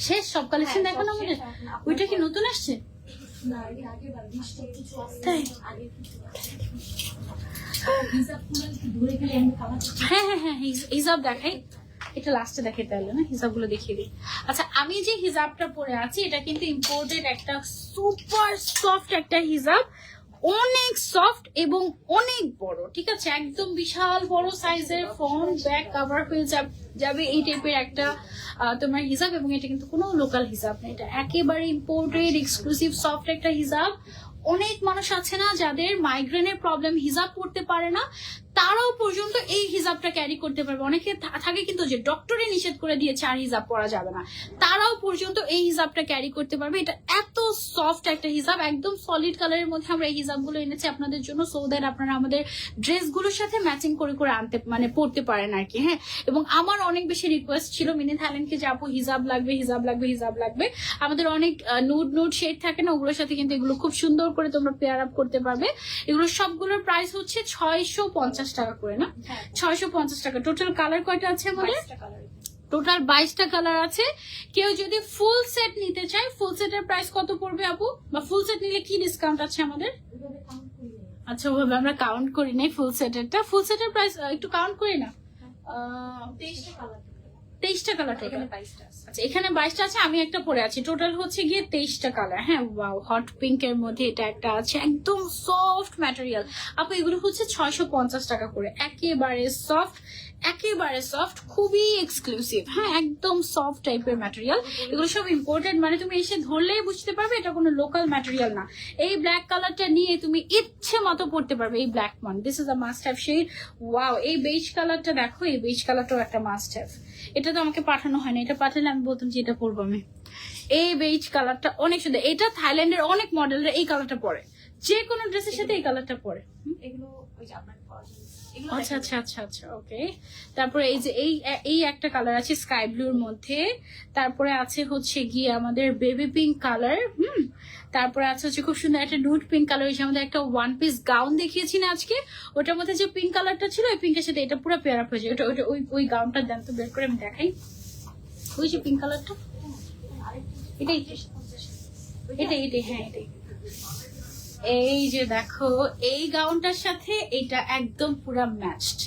শেষ সব কালেকশন দেখো না আমাদের। ওইটা কি নতুন আসছে? তাই? হ্যাঁ হ্যাঁ হ্যাঁ, হিজাব দেখাই। এটা লাস্টে দেখে তাহলে না, হিজাব গুলো দেখিয়ে দিই। আচ্ছা, আমি যে হিজাবটা পরে আছি এটা কিন্তু ইম্পোর্টেড একটা সুপার সফট একটা হিজাব, অনেক সফট এবং অনেক বড়। ঠিক আছে, একদম বিশাল বড় সাইজের, ফ্রন্ট ব্যাক কভার হয়ে যাবে এই টাইপের একটা তোমার হিজাব। এবং এটা কিন্তু কোনো লোকাল হিজাব না, এটা একেবারে ইম্পোর্টেড এক্সক্লুসিভ সফট একটা হিজাব। অনেক মানুষ আছে না যাদের মাইগ্রেনের প্রবলেম, হিজাব পড়তে পারে না, তারাও পর্যন্ত এই হিজাবটা ক্যারি করতে পারবে। অনেকে থাকে কিন্তু যে ডক্টরে নিষেধ করে দিয়েছে আর হিজাব পরা যাবে না, তারাও পর্যন্ত এই হিজাবটা ক্যারি করতে পারবে। এটা এত সফট একটা হিজাব, একদম সলিড কালারের মধ্যে আমরা এই হিজাবগুলো এনেছি আপনাদের জন্য, সো দ্যাট আপনারা আমাদের ড্রেসগুলোর সাথে ম্যাচিং করে করে আনতে মানে পড়তে পারেন আর কি। হ্যাঁ, এবং আমার অনেক বেশি রিকোয়েস্ট ছিল মিনি থাইল্যান্ডকে যে আপু হিজাব লাগবে, হিজাব লাগবে, হিজাব লাগবে। আমাদের অনেক নুড শেড থাকে না, ওগুলোর সাথে কিন্তু এগুলো খুব সুন্দর করে তোমরা পেয়ার আপ করতে পারবে। এগুলো সবগুলোর প্রাইস হচ্ছে 650 টাকা করে না, 650 টাকা। টোটাল কালার কয়টা আছে আমাদের? টোটাল 22টা কালার আছে। কেউ যদি ফুল সেট নিতে চায়, ফুল সেটের প্রাইস কত পড়বে আপু? বা ফুল সেট নিলে কি ডিসকাউন্ট আছে আমাদের? আচ্ছা, ওভাবে আমরা কাউন্ট করি নাই ফুল সেটেরটা। ফুল সেটের প্রাইস একটু কাউন্ট করি না। 23টা কালার টোটাল। আচ্ছা, এখানে 22টা আছে, আমি একটা পরে আছি। টোটাল হচ্ছে গিয়ে 23টা কালার। হ্যাঁ, ওয়াও, হট পিঙ্ক এর মধ্যে এটা একটা আছে, একদম সফট ম্যাটেরিয়াল। আপু এগুলো হচ্ছে 650 টাকা করে, একেবারে সফট একেবারে সফট, খুবই এক্সক্লুসিভ। হ্যাঁ, একদম সফট টাইপের ম্যাটেরিয়াল। এগুলো সব ইম্পোর্টেড, মানে তুমি এসে ধরলেই বুঝতে পারবে এটা কোনো লোকাল ম্যাটেরিয়াল না। এই ব্ল্যাক কালারটা নিয়ে তুমি ইচ্ছে মতো পড়তে পারবে। এই black one, this is a must have shade. Wow, এই বেজ কালারটা দেখো, এই বেজ কালারটাও একটা মাস্ট হ্যাভ। এটা তো আমাকে পাঠানো হয় না, এটা পাঠালে আমি বলতাম যে এটা পরবো আমি। এই বেজ কালারটা অনেক সুন্দর। এটা থাইল্যান্ডের অনেক মডেলের এই কালারটা পরে, যে কোনো ড্রেসের সাথে এই কালারটা পরে। এগুলো ওই যে আপনার আচ্ছা আচ্ছা আচ্ছা আচ্ছা, ওকে। তারপরে এই যে এই একটা কালার আছে স্কাই ব্লুর মধ্যে। তারপরে আছে হচ্ছে গিয়ে আমাদের বেবি পিঙ্ক কালার। তারপরে আছে হচ্ছে খুব সুন্দর একটা নুড পিঙ্ক কালার। এসে আমাদের একটা ওয়ান পিস গাউন দেখিয়েছি না আজকে, ওটার মধ্যে যে পিঙ্ক কালারটা ছিল ওই পিঙ্কের সাথে এটা পুরো পেয়ার আপ হয়ে যায়। ওটা ওই গাউনটা দেন তো, বের করে আমি দেখাই। ওই যে পিঙ্ক কালারটা, এটাই এটাই হ্যাঁ এটাই। এই যে দেখো, এই গাউনটার সাথে এটা একদম পুরো ম্যাচড।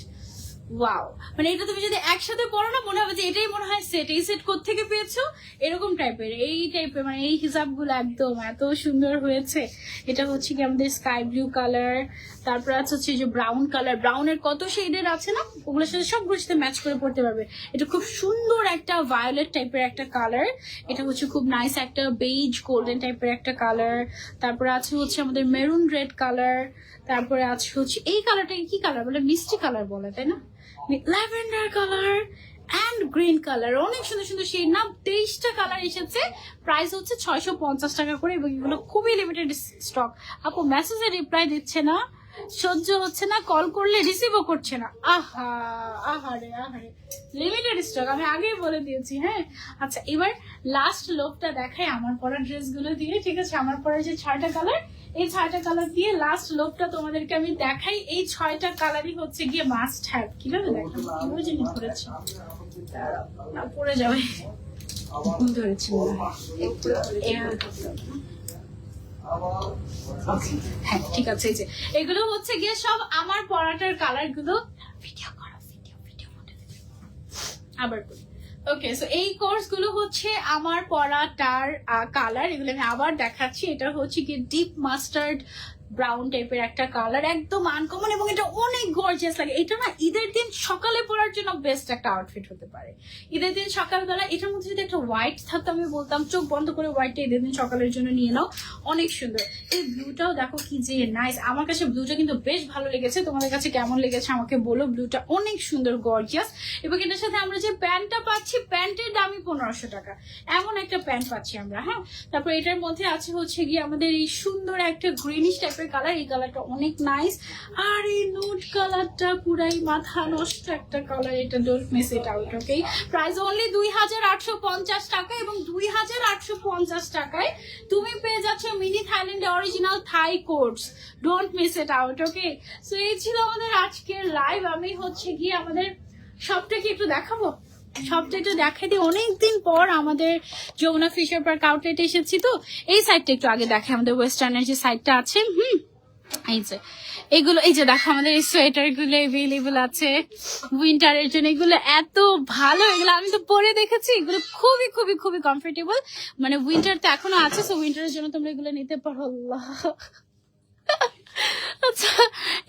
ওয়াও, মানে এটা তুমি যদি একসাথে পরো না, মনে হবে যে এটাই মনে হয় সেট। এই সেট কোত্থেকে পেয়েছো, এরকম টাইপের, এই টাইপের, মানে এই হিসাবগুলো একদম এত সুন্দর হয়েছে। এটা হচ্ছে কি আমাদের স্কাই ব্লু কালার। তারপর আছে হচ্ছে যে ব্রাউন কালার। ব্রাউনের কত শেডের আছে না, ওগুলোর সাথে সবগুলোর সাথে ম্যাচ করে পড়তে পারবে। এটা খুব সুন্দর একটা ভায়োলেট টাইপের একটা কালার। এটা হচ্ছে খুব নাইস একটা বেজ গোল্ডেন টাইপের একটা কালার। তারপরে আছে হচ্ছে আমাদের মেরুন রেড কালার। তারপরে আছে হচ্ছে এই কালারটা কি কালার বলে, মিষ্টি কালার বলে তাই না, lavender colour and green colour. অনেক সুন্দর সুন্দর শেড না, 23টা কালার এসেছে। প্রাইস হচ্ছে 650 টাকা করে, এবং এগুলো খুবই লিমিটেড স্টক। আপু মেসেজে রিপ্লাই দিচ্ছে না, সহ্য হচ্ছে না, কল করলে রিসিভও করছে না। আহারে লিমিটেড স্টক, আমি আগেই বলে দিয়েছি। হ্যাঁ, আচ্ছা, এবার লাস্ট লোকটা দেখাই আমার পরা ড্রেসগুলো দিয়ে, ঠিক আছে? আমার পরা যে 6টা কালার, এই 6টা কালার দিয়ে লাস্ট লোকটা তোমাদেরকে আমি দেখাই। এই 6টা কালারই হচ্ছে গিয়ে মাস্ট হ্যাভ। কিভাবে দেখাবো, কিভাবে জিনিস ধরেছি, পড়ে যাবে, ধরেছি হ্যাঁ, ঠিক আছে। এই যে এগুলো হচ্ছে গিয়ে সব আমার পরাটার কালার গুলো। ভিডিও করো, ভিডিও আবার করি। ওকে, সো এই কোর্স গুলো হচ্ছে আমার পরাটার কালার। এগুলো আমি আবার দেখাচ্ছি। এটা হচ্ছে কি ডিপ মাস্টার্ড ব্রাউন টাইপের একটা কালার, একদম আনকমন, এবং এটা অনেক গর্জিয়াস লাগে। এটা না ঈদের দিন সকালে পরার জন্য বেস্ট একটা আউটফিট হতে পারে। ঈদের দিন সকালবেলা এটার মধ্যে যদি একটা হোয়াইট থাকতো, আমি বলতাম চোখ বন্ধ করে হোয়াইটটা ঈদের দিন সকালের জন্য নিয়ে নাও, অনেক সুন্দর। এই ব্লুটাও দেখো কি যে নাইস। আমার কাছে ব্লুটা কিন্তু বেশ ভালো লেগেছে, তোমাদের কাছে কেমন লেগেছে আমাকে বলো। ব্লুটা অনেক সুন্দর, গর্জিয়াস। এবং এটার সাথে আমরা যে প্যান্টটা পাচ্ছি, প্যান্টের দামই 1500 টাকা, এমন একটা প্যান্ট পাচ্ছি আমরা। হ্যাঁ, তারপর এটার মধ্যে আছে হচ্ছে গিয়ে আমাদের এই সুন্দর একটা গ্রিনিশ টাইপের কালার। এই কালারটা অনেক নাইস। আর এই নুড কালারটা পুরাই মাথা নষ্ট একটা কালার। এটা don't miss it out. Okay, price only 2850 টাকা, এবং 2850 টাকায় তুমি পেয়ে যাচ্ছ mini Thailand original Thai quotes. Don't miss it out. Okay, so এই ছিল আমাদের আজকের লাইভ। আমি হচ্ছে গিয়ে আমাদের সবটাকে একটু দেখাবো, সবটা একটু দেখাই দিই। অনেকদিন পর আমাদের যমুনা ফিশার পার্ক আউটলেটে এসেছি, তো এই সাইডটা একটু আগে দেখাই। আমাদের ওয়েস্টার্নের যে সাইডটা আছে, এই যে এগুলো, এই যে দেখো আমাদের এই সোয়েটার গুলো এভেলেবল আছে উইন্টারের জন্য। এগুলো এত ভালো, এগুলো আমি তো পরে দেখেছি, এগুলো খুবই খুবই খুবই কমফোর্টেবল। মানে উইন্টার তো এখনো আছে, সো উইন্টারের জন্য তোমরা এগুলো নিতে পারো। আল্লাহ, আচ্ছা,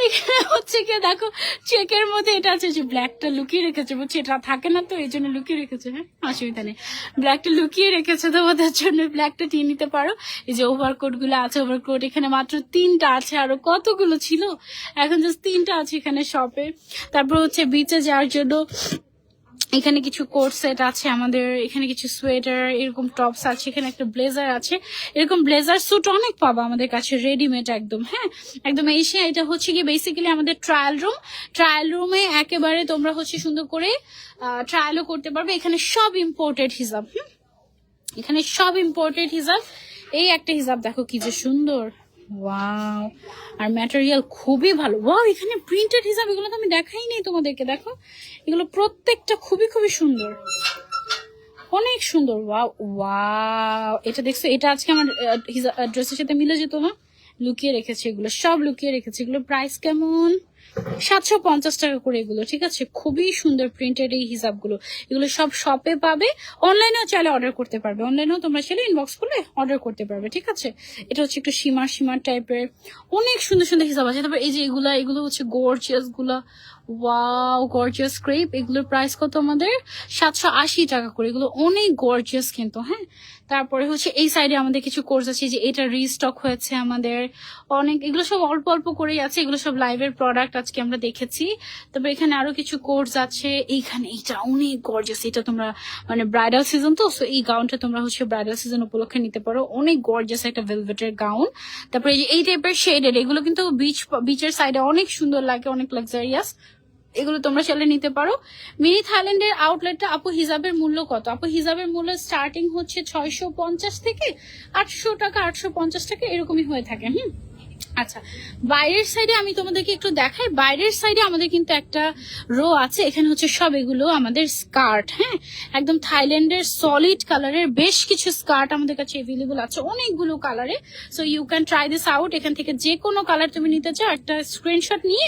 এখানে হচ্ছে কি দেখো চেকের মধ্যে এটা আছে, যে ব্ল্যাকটা লুকিয়ে রেখেছে, বুঝছি এটা থাকে না তো এই জন্য লুকিয়ে রেখেছে। হ্যাঁ, অসুবিধা নেই, ব্ল্যাকটা লুকিয়ে রেখেছে তোমাদের জন্য, ব্ল্যাকটা নিয়ে নিতে পারো। এই যে ওভারকোট গুলো আছে, ওভারকোট এখানে মাত্র 3টা আছে, আরো কতগুলো ছিল, এখন জাস্ট 3টা আছে এখানে শপে। তারপর হচ্ছে বিচে যাওয়ার জন্য এখানে কিছু কোট সেট আছে আমাদের, এখানে কিছু সোয়েটার, এরকম টপস আছে, এখানে একটা ব্লেজার আছে। এরকম ব্লেজার স্যুট অনেক পাবো আমাদের কাছে রেডিমেড একদম। হ্যাঁ, একদম এসে এটা হচ্ছে কি বেসিক্যালি আমাদের ট্রায়াল রুম। ট্রায়াল রুমে একেবারে তোমরা হচ্ছে সুন্দর করে ট্রায়ালও করতে পারবে। এখানে সব ইম্পোর্টেড হিসাব, এখানে সব ইম্পোর্টেড হিসাব। এই একটা হিসাব দেখো কি যে সুন্দর, ওয়াও, আর ম্যাটেরিয়াল খুবই ভালো। ওয়াও, এখানে প্রিন্টেড হিসাব, এগুলো তো আমি দেখাই নাই তোমাদেরকে। দেখো এগুলো প্রত্যেকটা খুবই খুবই সুন্দর, অনেক সুন্দর। ওয়াও ওয়াও, এটা দেখছো, এটা আজকে আমার ড্রেসের সাথে মিলে যেত না, লুকিয়ে রেখেছে, এগুলো সব লুকিয়ে রেখেছে। এগুলো প্রাইস কেমন, 750 টাকা করে এগুলো, ঠিক আছে? খুবই সুন্দর প্রিন্টেড এই হিসাবগুলো। এগুলো সব শপে পাবে, অনলাইনেও চাইলে অর্ডার করতে পারবে, অনলাইনেও তোমরা চাইলে ইনবক্স করলে অর্ডার করতে পারবে, ঠিক আছে? এটা হচ্ছে একটু সীমার টাইপের, অনেক সুন্দর সুন্দর হিসাব আছে। তারপর এই যে এগুলো হচ্ছে গর্জিয়াস গুলা, ওয়াও গর্জিয়াস ক্রেপ, এগুলোর প্রাইস কত আমাদের 780 টাকা করে। এগুলো অনেক গর্জিয়াস কিন্তু, হ্যাঁ। তারপরে হচ্ছে এই সাইডে আমাদের কিছু কোর্স আছে, যে এটা রিস্টক হয়েছে আমাদের অনেক, এগুলো সব অল্প অল্প করেই আছে, এগুলো সব লাইভের প্রোডাক্ট আজকে আমরা দেখেছি। তারপর এখানে আরো কিছু কোর্স আছে, এইখানে এটা অনেক গর্জিয়াস, এটা তোমরা মানে ব্রাইডাল সিজন তো, সো এই গাউনটা তোমরা হচ্ছে ব্রাইডাল সিজন উপলক্ষে নিতে পারো, অনেক গর্জিয়াস একটা ভেলভেটের গাউন। তারপরে এই টাইপের শেডেড, এগুলো কিন্তু বিচের সাইডে অনেক সুন্দর লাগে, অনেক লাক্সারিয়াস, এগুলো তোমরা চলে নিতে পারো। মিনি থাইল্যান্ডের আউটলেটটা আপু হিজাবের মূল্য কত? আপু হিজাবের মূল্য স্টার্টিং হচ্ছে 650 থেকে 800 টাকা, 850 টাকা এরকমই হয়ে থাকে। আচ্ছা, বাইরের সাইডে আমি তোমাদেরকে একটু দেখাই। বাইরের সাইডে আমাদের কিন্তু একটা রো আছে, এখানে হচ্ছে সব এগুলো আমাদের স্কার্ট, হ্যাঁ, একদম থাইল্যান্ডের সলিড কালারের বেশ কিছু স্কার্ট আমাদের কাছে এভেলেবল আছে, অনেকগুলো কালারে। So you can try this out. এখান থেকে যে কোনো কালার তুমি নিতে চাও একটা স্ক্রিনশট নিয়ে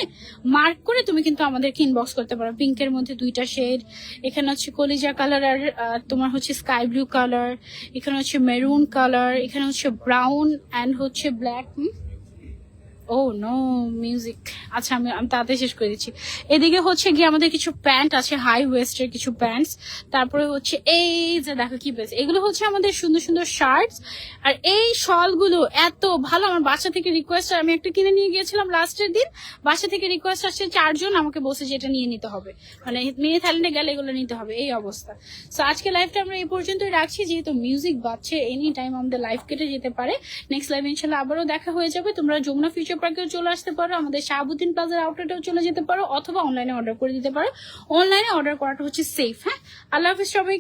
মার্ক করে তুমি কিন্তু আমাদেরকে ইনবক্স করতে পারো। পিঙ্কের মধ্যে 2টা শেড, এখানে হচ্ছে কলিজা কালার আর তোমার হচ্ছে স্কাই ব্লু কালার, এখানে হচ্ছে মেরুন কালার, এখানে হচ্ছে ব্রাউন অ্যান্ড হচ্ছে ব্ল্যাক। ও নো মিউজিক, আচ্ছা আমি তাড়াতাড়ি শেষ করে দিচ্ছি। এদিকে হচ্ছে গিয়ে আমাদের কিছু প্যান্ট আছে, হাই ওয়েস্টের কিছু প্যান্টস। তারপরে হচ্ছে এই যে দেখো কি পেয়েছে, এগুলো হচ্ছে আমাদের সুন্দর সুন্দর শার্টস। আর এই শলগুলো এত ভালো, আমার বাসা থেকে রিকোয়েস্ট, আমি একটা কিনে নিয়ে গিয়েছিলাম লাস্টের দিন, বাসা থেকে রিকোয়েস্ট আসছে 4 জন, আমাকে বলছে যে এটা নিয়ে নিতে হবে, মানে মিনি থাইল্যান্ডে গেলে এগুলো নিতে হবে, এই অবস্থা। সো আজকে লাইভটা আমরা এই পর্যন্তই রাখছি, যেহেতু মিউজিক বাজছে, এনি টাইম আমাদের লাইভ কেটে যেতে পারে। নেক্সট লাইভ ইনশাল্লাহ আবারও দেখা হয়ে যাবে। তোমরা যমুনা ফিউচার পার্কেও চলে আসতে পারো, আমাদের শাহাবুদ্দিন প্লাজার আউটলেটেও চলে যেতে পারো, অথবা অনলাইনে অর্ডার করে দিতে পারো। অনলাইনে অর্ডার করাটা হচ্ছে সেফ, হ্যাঁ। আল্লাহ হাফিজ সবাই।